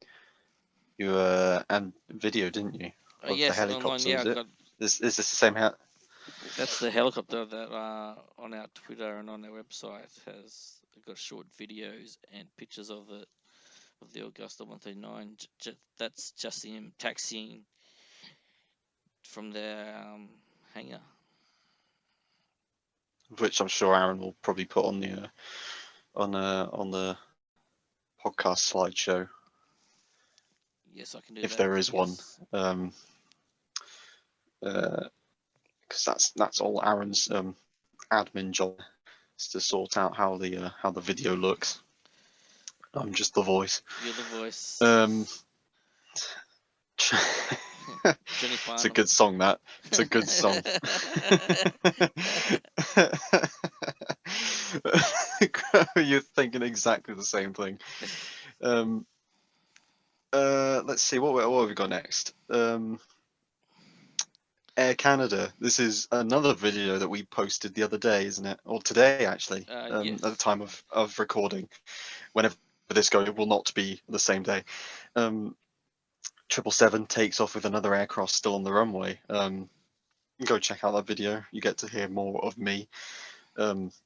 you and video, didn't you? Of the Yes, online. helicopter, Yeah, was I it? got. Is this the same That's the helicopter that on our Twitter and on our website has got short videos and pictures of it, of the Augusta 139. That's just him taxiing from their hangar. which I'm sure Aaron will probably put on the podcast slideshow Yes, I can do if that. there is one. Yes. Because that's all Aaron's admin job is to sort out how the video looks. I'm just the voice. You're the voice. Johnny Farnham. It's a good song, that. It's a good song. You're thinking exactly the same thing. Let's see, what have we got next? Air Canada. This is another video that we posted the other day, isn't it? Or today, actually, Yes. at the time of recording. Whenever this goes, it will not be the same day. 777 takes off with another aircraft still on the runway. Go check out that video. You get to hear more of me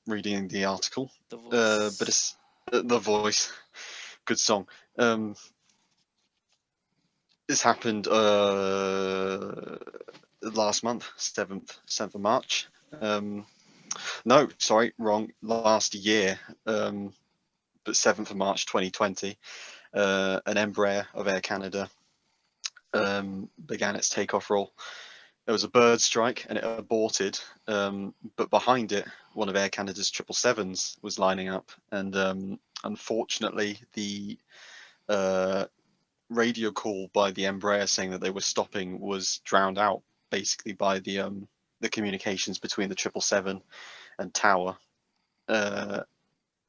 reading the article. The voice. But it's the voice. Good song. This happened last month, 7th of March. No, sorry, wrong. Last year, but 7th of March 2020, an Embraer of Air Canada began its takeoff roll. There was a bird strike and it aborted, but behind it, one of Air Canada's 777s was lining up, and unfortunately, the radio call by the Embraer saying that they were stopping was drowned out basically by the communications between the 777 and tower,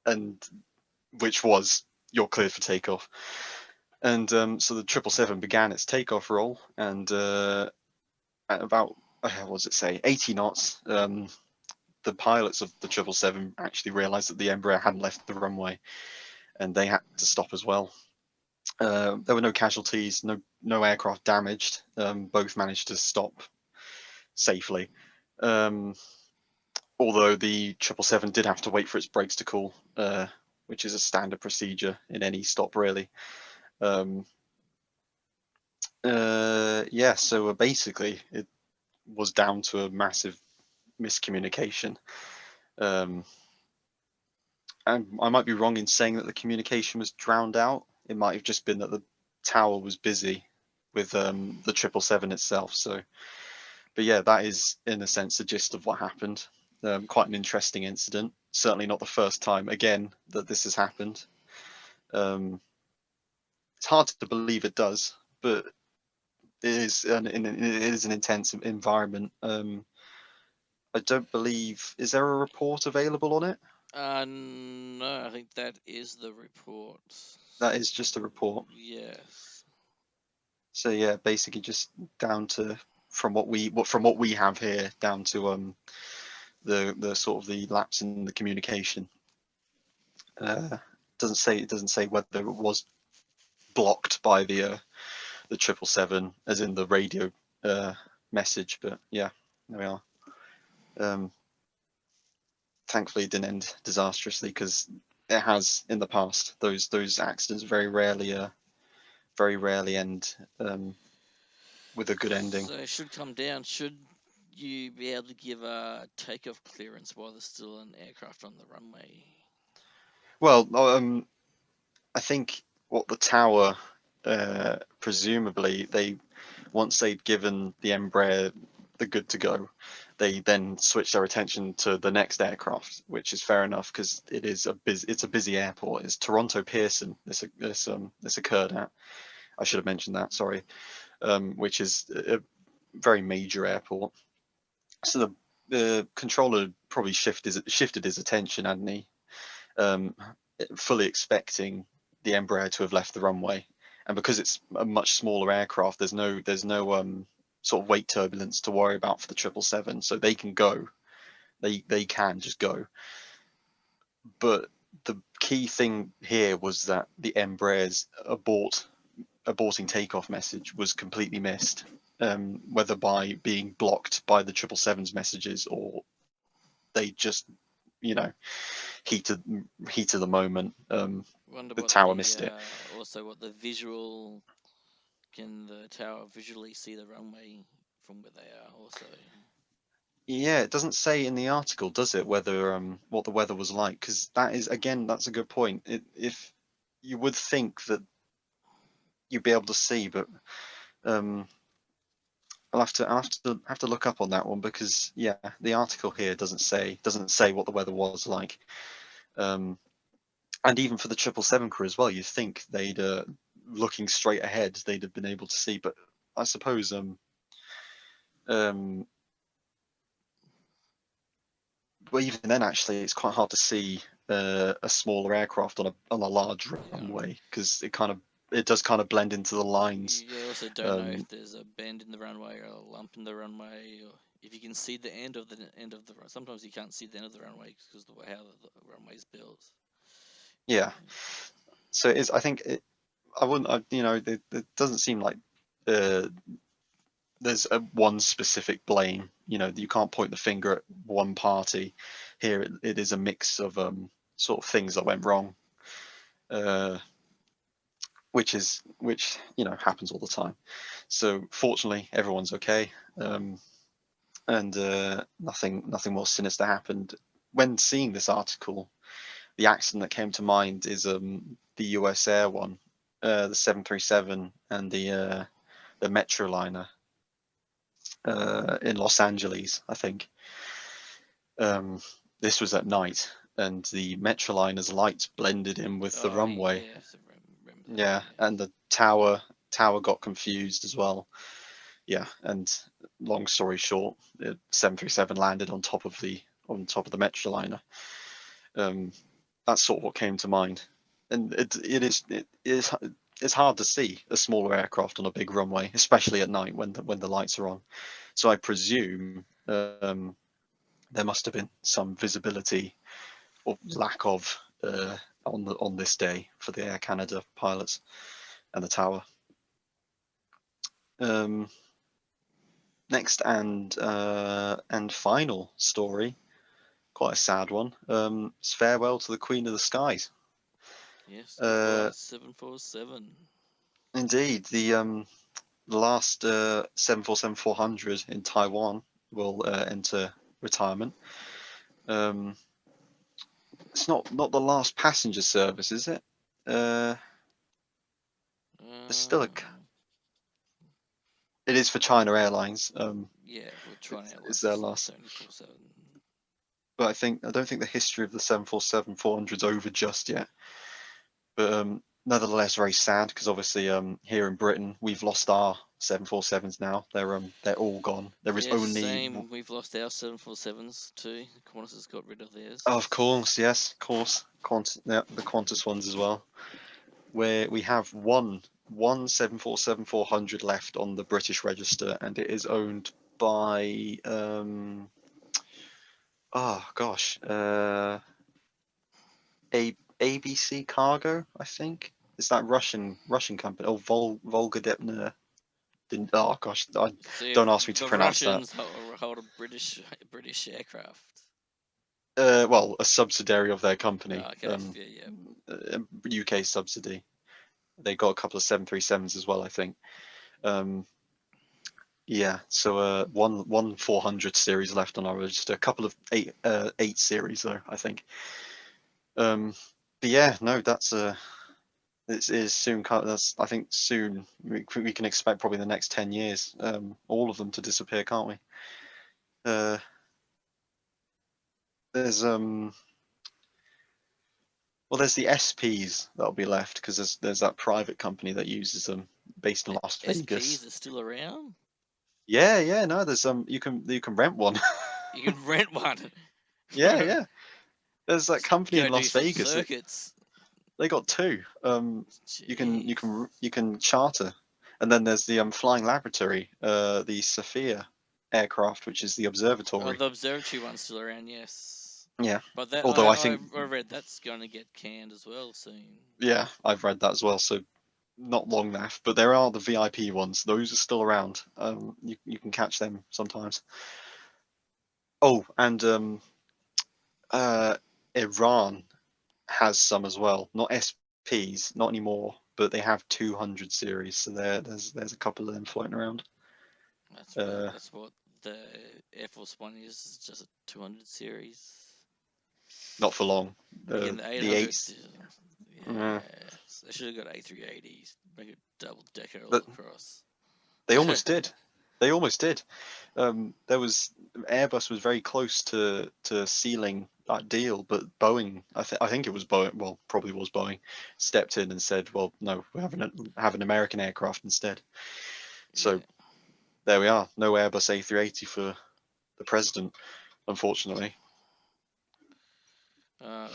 and which was "you're cleared for takeoff." And so the 777 began its takeoff roll, and at about what does it say, 80 knots, the pilots of the 777 actually realized that the Embraer hadn't left the runway, and they had to stop as well. There were no casualties, no aircraft damaged. Both managed to stop safely. Although the 777 did have to wait for its brakes to cool, which is a standard procedure in any stop, really. Yeah, so basically it was down to a massive miscommunication. And I might be wrong in saying that the communication was drowned out. It might have just been that the tower was busy with the 777 itself. So, but yeah, that is in a sense the gist of what happened. Quite an interesting incident. Certainly not the first time again that this has happened. It's hard to believe it does, but it is an intense environment. I don't believe. Is there a report available on it? No, I think that is the report. That is just a report. Yes. So yeah, basically just down to from what we have here, down to the sort of the lapse in the communication. It doesn't say whether it was blocked by the 777, as in the radio message, but yeah, there we are. thankfully it didn't end disastrously, because it has in the past. Those accidents very rarely end with a good ending. So it should come down. Should you be able to give a takeoff clearance while there's still an aircraft on the runway? Well, I think what the tower, presumably once they'd given the Embraer the good to go, they then switched their attention to the next aircraft, which is fair enough, because it's a busy airport. It's Toronto Pearson. This occurred at. I should have mentioned that. Sorry. Which is a very major airport. So the controller probably shifted his attention, hadn't he? Fully expecting the Embraer to have left the runway, and because it's a much smaller aircraft, there's no sort of weight turbulence to worry about for the 777, so they can go. They can just go. But the key thing here was that the Embraer's aborting takeoff message was completely missed, whether by being blocked by the 777's messages, or they just, heat of the moment. Wonder The what tower missed it. also what the visual, can the tower visually see the runway from where they are also? Yeah, it doesn't say in the article, does it, whether what the weather was like? Because that's a good point. If you would think that you'd be able to see, but um, I'll have to look up on that one, because yeah, the article here doesn't say what the weather was like. And even for the 777 crew as well, you'd think they'd looking straight ahead, they'd have been able to see, but I suppose well, even then, actually, it's quite hard to see a smaller aircraft on a large runway, because it does kind of blend into the lines. You also don't know if Um, there's a bend in the runway or a lump in the runway, or if you can see the end of the Sometimes you can't see the end of the runway because of how the runway's built. yeah, so it's. I think I wouldn't. It doesn't seem like uh, there's one specific blame. You can't point the finger at one party. Here, it is a mix of sort of things that went wrong, uh, which happens all the time. So fortunately, everyone's okay, and nothing more sinister happened. When seeing this article, the accident that came to mind is the US Air one, the 737 and the Metroliner in Los Angeles, I think. This was at night, and the Metroliner's lights blended in with the Oh runway. yes, I remember that. Yeah, and the tower got confused as well. Yeah, and long story short, the 737 landed on top of the Metroliner. That's sort of what came to mind, and it's hard to see a smaller aircraft on a big runway, especially at night when the lights are on. So I presume there must have been some visibility or lack of on this day for the Air Canada pilots and the tower. Next and final story, quite a sad one. It's farewell to the Queen of the Skies. Yes, Uh, goodbye 747. Indeed, the last 747-400 in Taiwan will enter retirement. It's not the last passenger service, is it? There's still it is for China Airlines. Yeah, we're trying our It's license their for the last. 747. But I don't think the history of the 747-400 is over just yet. But nevertheless, very sad, because obviously here in Britain we've lost our 747s now. They're all gone. There is Yes, only. same. We've lost our 747s too. Qantas has got rid of theirs. Oh, of course, yes, of course. The Qantas ones as well. Where we have one 747-400 left on the British register, and it is owned by oh gosh, ABC Cargo, I think. It's that Russian company. Oh, Volgodepner. Oh gosh, See, don't ask me to the pronounce that. Russians hold a British aircraft. Well, a subsidiary of their company. Okay, yeah. UK subsidy. They got a couple of 737s as well, I think. Yeah, so one 400 series left on our register. A couple of 8 series though, I think. But yeah, no, that's it is soon. That's, I think soon we can expect probably the next 10 years, all of them to disappear, can't we? There's well, there's the SPs that'll be left because there's that private company that uses them based in Las Vegas. SPs are still around. Yeah, no, there's you can rent one. You can rent one. Yeah. There's that company Go in do Las some Vegas. circuits. They got 2. Jeez. You can charter, and then there's the Flying Laboratory, the Sophia aircraft, which is the Oh, observatory. the observatory one's still around, yes. Yeah, But that although I think I read that's going to get canned as well soon. yeah, I've read that as well. So not long left, but there are the VIP ones. Those are still around. You can catch them sometimes. Oh, and Iran has some as well. Not SPs, not anymore, but they have 200 series. So there's a couple of them floating around. That's what the Air Force One is, just a 200 series. Not for long. Again, the The 800. eights. Yeah, they should have got A380s, make it double decker all But across. they almost did. They almost did. Airbus was very close to sealing that deal, but Boeing, I think it was Boeing, well, probably was Boeing, stepped in and said, well, no, we're have an American aircraft instead. So Yeah. there we are. No Airbus A380 for the president, unfortunately. Well.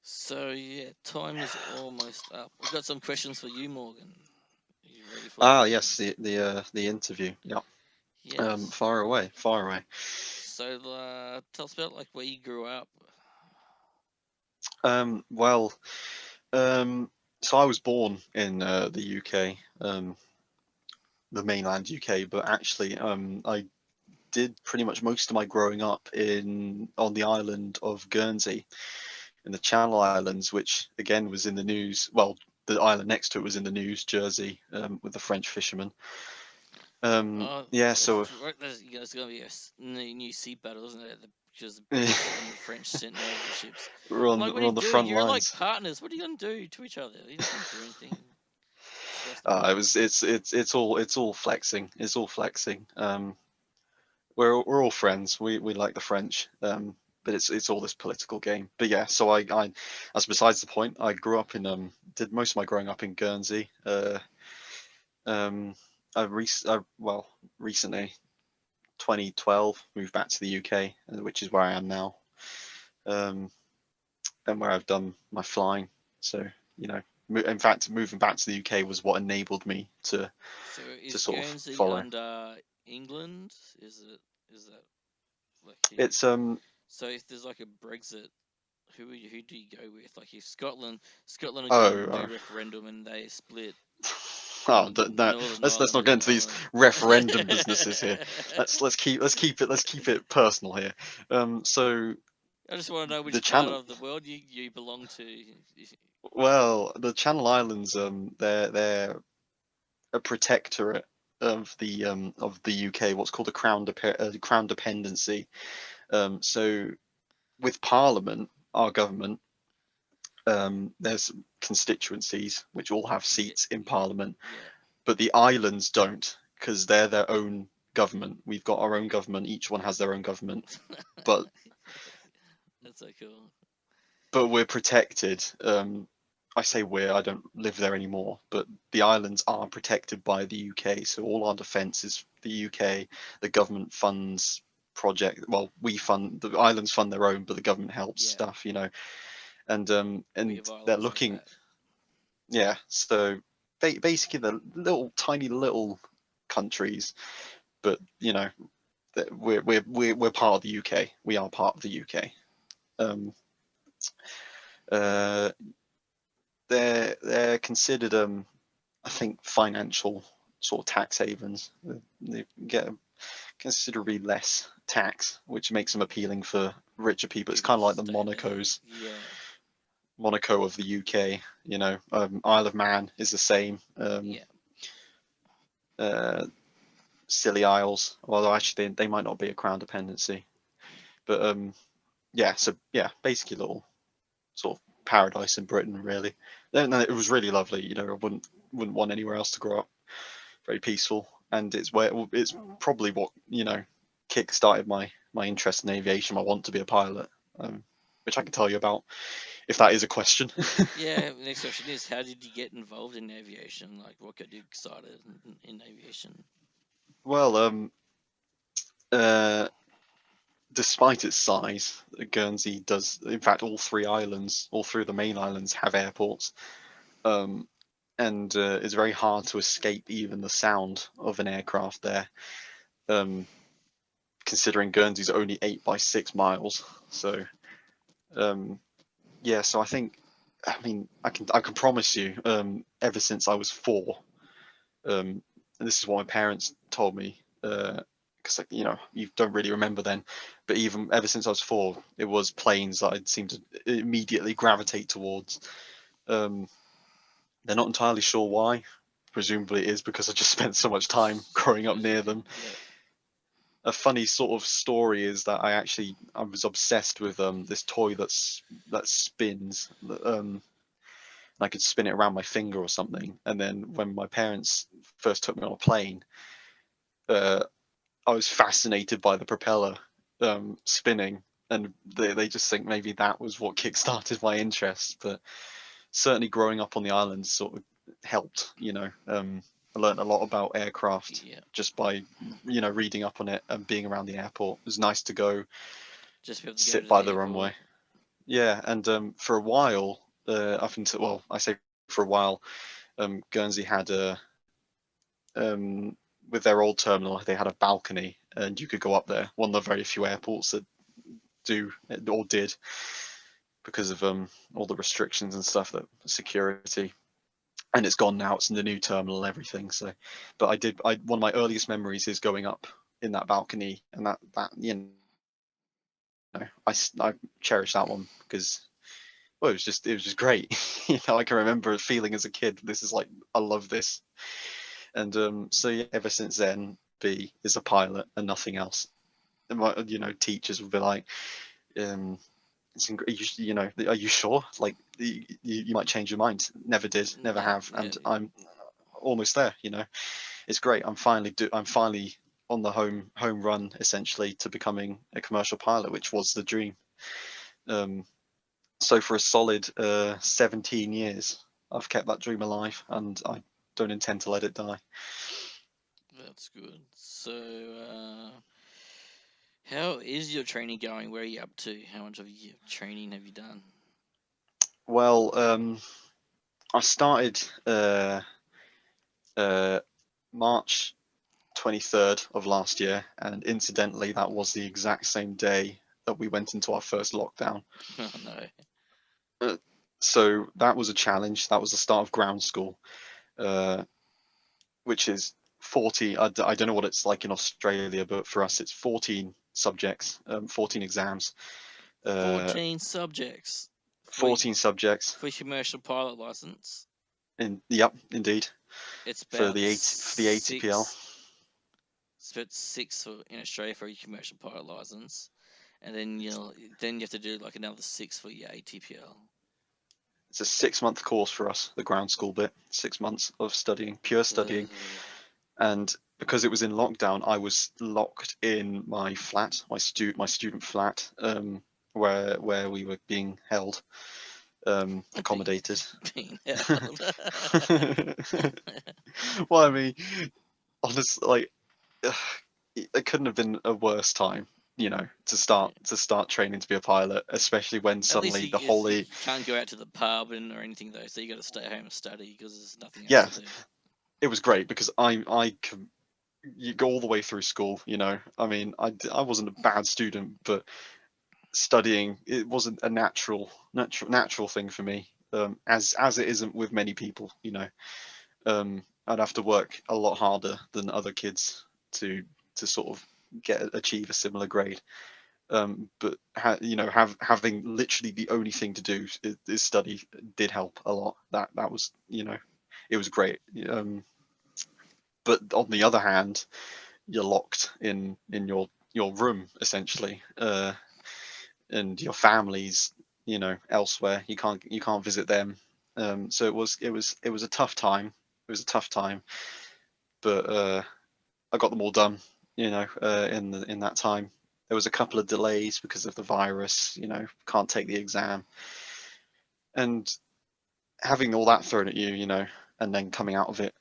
So yeah, time is almost up. We've got some questions for you, Morgan. Are you ready for Ah, them? yes, the interview. Yeah. Yes. Far away, far away. So tell us about like where you grew up. Well, so I was born in the UK, the mainland UK, but actually, I did pretty much most of my growing up on the island of Guernsey, in the Channel Islands, which again was in the news. Well, the island next to it was in the news, Jersey, with the French fishermen. Yeah, so There's going to be a new sea battle, isn't it? Because the British and the French sent over the ships. we're I'm on like, what we're are on you the doing? front You're like lines. partners. What are you going to do to each other? You're not going to do anything. Disgusting. It's all flexing. It's all flexing. We're all friends. We like the French. But it's all this political game. But yeah, so I that's besides the point. I grew up in did most of my growing up in Guernsey. Recently, 2012, moved back to the UK, which is where I am now, and where I've done my flying. So you know, in fact, moving back to the UK was what enabled me to So is sort of Guernsey follow. under England? Is that like It's So if there's like a Brexit, who do you go with? Like if Scotland are going to oh do referendum and they split oh no, Northern let's Ireland not get and into these Ireland. referendum businesses here. Let's keep it personal here. So I just want to know the which part channel of the world you belong to. well the Channel Islands they're a protectorate of the UK, what's called a crown dependency. So with Parliament, our government, there's constituencies which all have Yeah, seats in yeah, Parliament, yeah. but the islands don't because they're their own government. We've got our own government. Each one has their own government, but That's so cool. we're protected. I say we're. I don't live there anymore, but the islands are protected by the UK. So all our defence is the UK. The government funds project. Well, we fund the islands fund their own, but the government helps Yeah, stuff. You yeah. know, We and have they're islands like looking. that. Yeah, so basically the little tiny little countries, but you know we're part of the UK. We are part of the UK. Um, uh, they're considered I think financial sort of tax havens. They get considerably less tax, which makes them appealing for richer people. It's kind of like the Monacos. Yeah. Monaco of the UK, you know. Isle of Man is the same. Yeah. Scilly Isles, although actually they might not be a crown dependency, but yeah. So yeah, basically little sort of paradise in Britain, really. And it was really lovely. You know, I wouldn't want anywhere else to grow up. Very peaceful, and it's probably what, you know, kick-started my interest in aviation. I want to be a pilot, which I can tell you about if that is a question. Yeah. Next question is, how did you get involved in aviation? Like, what got you excited in aviation? Well, uh, despite its size, Guernsey does, in fact, all three of the main islands have airports, and it's very hard to escape even the sound of an aircraft there, considering Guernsey's only 8 by 6 miles. So, yeah, so I mean, I can promise you, ever since I was 4, and this is what my parents told me, because you know, you don't really remember then, but even ever since I was 4, it was planes that I'd seem to immediately gravitate towards. Um, they're not entirely sure why. Presumably it is because I just spent so much time growing up near them. Yeah. A funny sort of story is that I was obsessed with this toy that spins. I could spin it around my finger or something. And then when my parents first took me on a plane, uh, I was fascinated by the propeller spinning, and they just think maybe that was what kick-started my interest. But certainly growing up on the islands sort of helped. You know, I learned a lot about aircraft Yeah. just by, you know, reading up on it and being around the airport. It was nice to go Just be able to go sit to by the the airport. runway. Yeah, and for a while, up until, well, I say for a while, Guernsey had with their old terminal, they had a balcony, and you could go up there. One of the very few airports that do or did, because of all the restrictions and stuff, that security. And it's gone now. It's in the new terminal and everything. So, but one of my earliest memories is going up in that balcony, and that you know, I cherish that one because, well, it was just great. You know, I can remember feeling as a kid, this is like, I love this. And so yeah, ever since then, B is a pilot and nothing else. And you know, teachers would be like, you know, are you sure? Like, you might change your mind. Never did, never Yeah. have, Yeah. and I'm almost there. You know, it's great. I'm finally on the home run, essentially, to becoming a commercial pilot, which was the dream. So for a solid 17 years, I've kept that dream alive, and I don't intend to let it die. That's good. So, how is your training going? Where are you up to? How much of your training have you done? Well, I started uh, March 23rd of last year, and incidentally, that was the exact same day that we went into our first lockdown. Oh no. So that was a challenge. That was the start of ground school, uh, which is 40. I don't know what it's like in Australia, but for us, it's 14 subjects, 14 exams, 14 subjects for 14 subjects. for commercial pilot license. Yep, indeed, It's for about for the ATPL. six. It's about six in Australia for your commercial pilot license, and then you have to do like another 6 for your ATPL. It's a 6 month course for us, the ground school bit. 6 months of studying, pure studying. And because it was in lockdown, I was locked in my flat, my student flat, where we were being held, accommodated. Being held. Well, I mean, honestly, like, it couldn't have been a worse time, you know, to start training to be a pilot, especially when At least suddenly you, the whole you can't go out to the pub or anything though, so you got to stay home and study because there's nothing else yeah, to do. it was great because I can, you go all the way through school, you know. I mean, I wasn't a bad student, but studying, it wasn't a natural thing for me, as it isn't with many people, you know. I'd have to work a lot harder than other kids to sort of achieve a similar grade. But having literally the only thing to do is study did help a lot. That was, it was great. But on the other hand, you're locked in your room essentially, and your family's elsewhere. You can't visit them. So it was a tough time. It was a tough time, but I got them all done. In that time, there was a couple of delays because of the virus. Can't take the exam, and having all that thrown at you, and then coming out of it,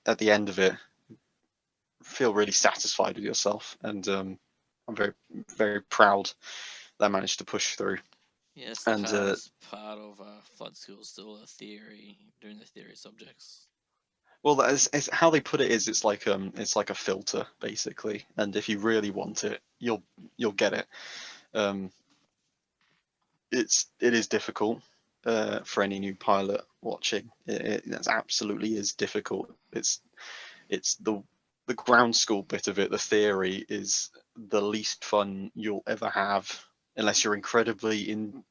at the end of it, feel really satisfied with yourself, and I'm very, very proud that I managed to push through. Yes, the And hardest part of flood school is still doing the theory subjects. well, it's how they put it is it's like a filter basically, and if you really want it, you'll get it. Um, it is difficult for any new pilot watching. It absolutely is difficult. It's the ground school bit of it. The theory is the least fun you'll ever have unless you're incredibly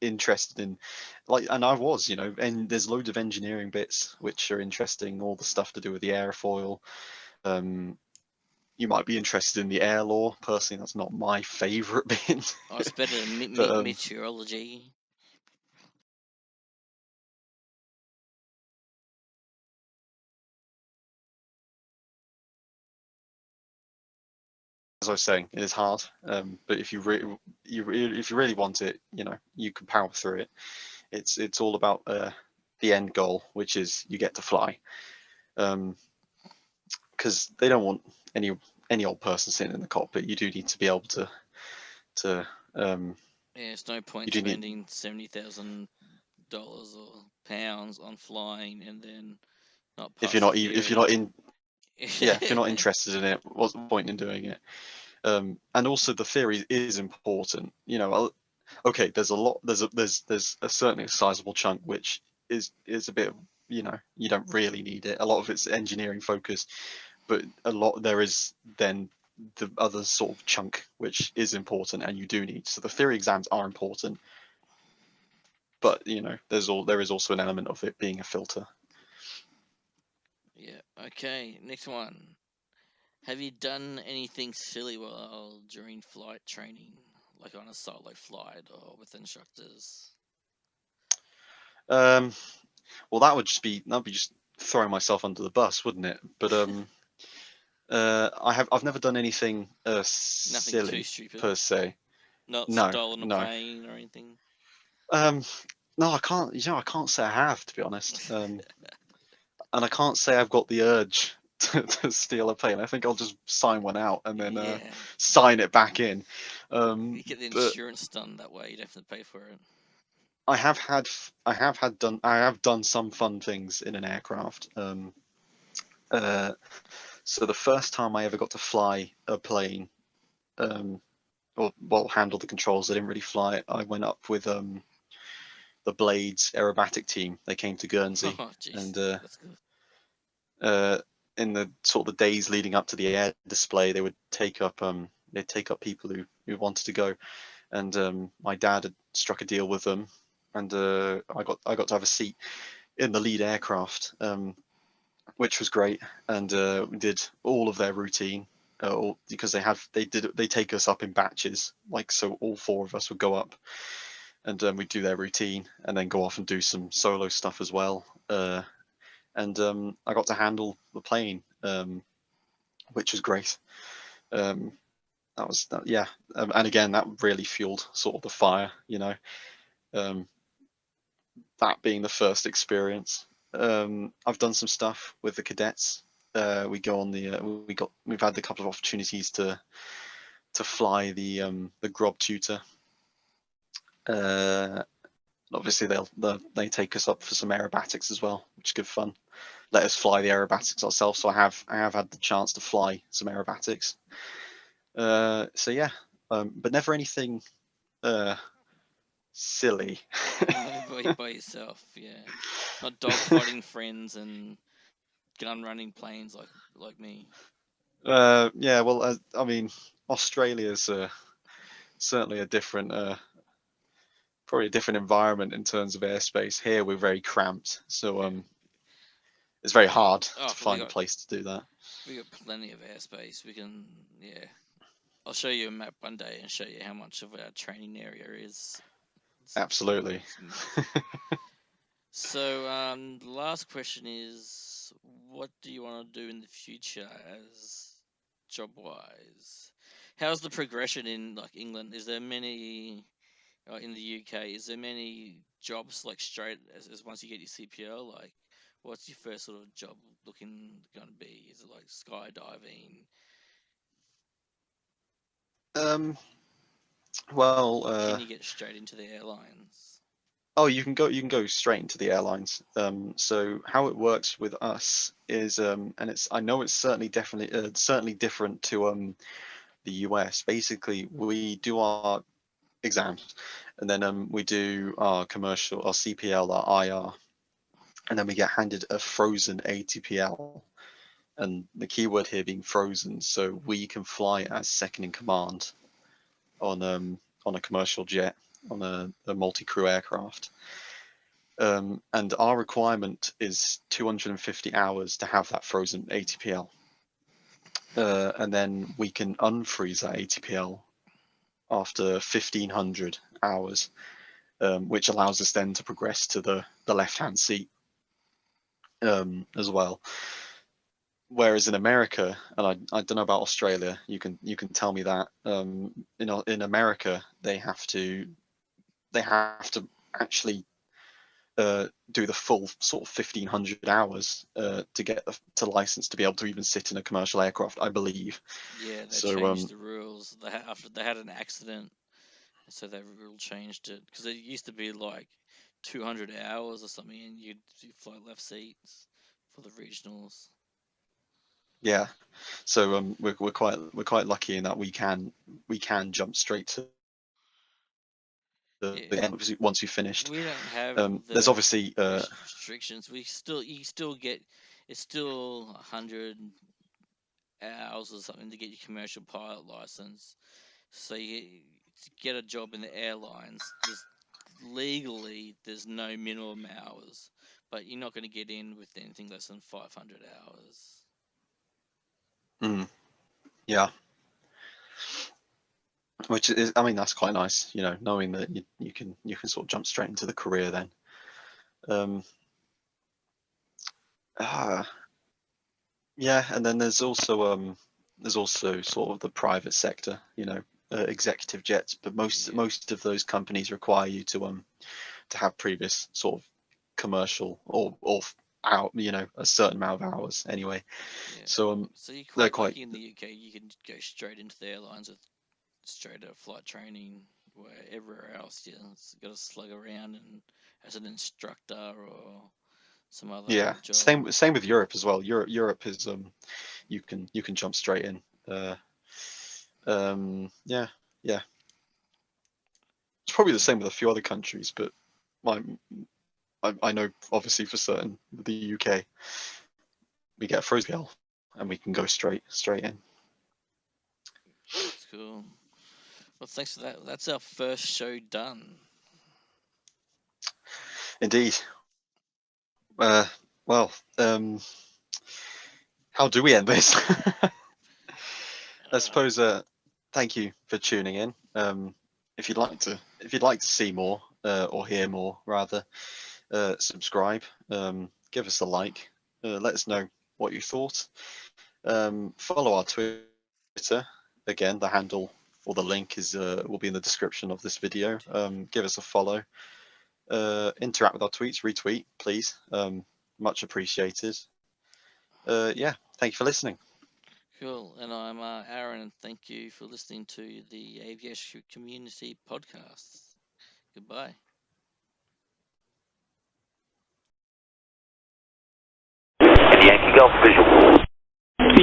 interested in, like, and I was, and there's loads of engineering bits which are interesting, all the stuff to do with the airfoil. You might be interested in the air law. Personally, that's not my favorite bit. Oh, it's better than But meteorology. as I was saying, it is hard. But if you if you really want it, you can power through it. It's all about the end goal, which is you get to fly. Because they don't want any old person sitting in the cockpit. You do need to be able to Yeah, it's no point you do need spending $70,000 or pounds on flying and then not if pass the you're theory. not in if you're not interested in it, what's the point in doing it? And also the theory is important. Okay, there's a lot. There's certainly a sizable chunk which is a bit. You don't really need it. A lot of it's engineering focused, but a lot there is then the other sort of chunk which is important and you do need. So the theory exams are important, but there is also an element of it being a filter. Yeah, okay, next one. Have you done anything silly while during flight training, like on a solo flight or with instructors? Um, well, that'd be just throwing myself under the bus, wouldn't it? But I've never done anything Nothing too silly stupid. per se. Not No, stolen a no. plane or anything. Um, no, I can't. I can't say I have, to be honest. And I can't say I've got the urge to steal a plane. I think I'll just sign one out and then Yeah, sign it back in. you get the But insurance done that way. You don't have to pay for it. I have done some fun things in an aircraft. Uh, so the first time I ever got to fly a plane, um, or well, handle the controls, I didn't really fly it. I went up with the Blades aerobatic team. They came to Guernsey, Oh, jeez, and that's good. in the sort of the days leading up to the air display, they'd take up people who wanted to go, and my dad had struck a deal with them, and I got to have a seat in the lead aircraft, which was great, and we did all of their routine. Because they take us up in batches, like, so all four of us would go up, and we'd do their routine, and then go off and do some solo stuff as well. And I got to handle the plane, which was great. Um, yeah, and again, that really fueled sort of the fire. Um, that being the first experience. I've done some stuff with the cadets. We go on the we've had a couple of opportunities to fly the Grob tutor. Uh, Obviously they take us up for some aerobatics as well, which is good fun. Let us fly the aerobatics ourselves. So I have had the chance to fly some aerobatics. So yeah, but never anything silly. By yourself, yeah. Not dogfighting friends and gun running planes like me. Yeah, well, I mean, Australia's certainly a different, probably a different environment in terms of airspace. Here we're very cramped, so it's very hard Oh, to find a place to do that. we got plenty of airspace. We can, yeah. I'll show you a map one day and show you how much of our training area is. Absolutely. So, the last question is, what do you want to do in the future as job-wise? How's the progression in like England? Is there many in the UK? Is there many jobs like straight as once you get your CPL? Like, what's your first sort of job looking going to be? Is it like skydiving? Well, Can you get straight into the airlines? oh, you can go straight into the airlines. So how it works with us is, and I know it's certainly certainly different to the US. Basically, we do our exams, and then we do our commercial, our CPL, our IR, and then we get handed a frozen ATPL. And the keyword here being frozen, so we can fly as second in command on a commercial jet, on a multi-crew aircraft. And our requirement is 250 hours to have that frozen ATPL. And then we can unfreeze that ATPL after 1500 hours, which allows us then to progress to the left-hand seat as well. Whereas in America, and I don't know about Australia, you can tell me that in America they have to actually do the full sort of 1500 hours to get the license to be able to even sit in a commercial aircraft, I believe. Yeah, they So changed the rules. After they had an accident, so that rule changed it because it used to be like 200 hours or something, and you'd fly left seats for the regionals. yeah, so we're quite lucky in that we can jump straight to the Yeah, end once you've finished. we don't have There's the obviously restrictions. You still get it's still 100 hours or something to get your commercial pilot license. So to get a job in the airlines, there's no minimum hours, but you're not going to get in with anything less than 500 hours. yeah, which is, I mean, that's quite nice, knowing that you can sort of jump straight into the career then. Yeah, and then there's also sort of the private sector, executive jets, but most of those companies require you to have previous sort of commercial or out, a certain amount of hours anyway. Yeah. So So you're they're quite lucky in the UK. You can go straight into the airlines with straight out flight training, where everywhere else you got to slug around and as an instructor or some other yeah, job. same with Europe as well. Europe is you can jump straight in. Yeah. It's probably the same with a few other countries, but I know obviously for certain the UK, we get a frozen PL and we can go straight in. That's cool. Well, thanks for that. That's our first show done. Indeed. Well, how do we end this? I suppose. Thank you for tuning in. If you'd like to see more or hear more, rather, subscribe. Give us a like. Let us know what you thought. Follow our Twitter. Again, the handle or the link will be in the description of this video. Give us a follow. Interact with our tweets. Retweet, please. Much appreciated. Yeah, thank you for listening. Cool. And I'm Aaron, and thank you for listening to the Aviation Community Podcast. Goodbye. Yankee Golf visual.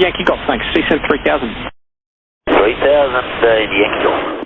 Yankee Golf, thanks. CSM 3000. 3000 Yankee Golf.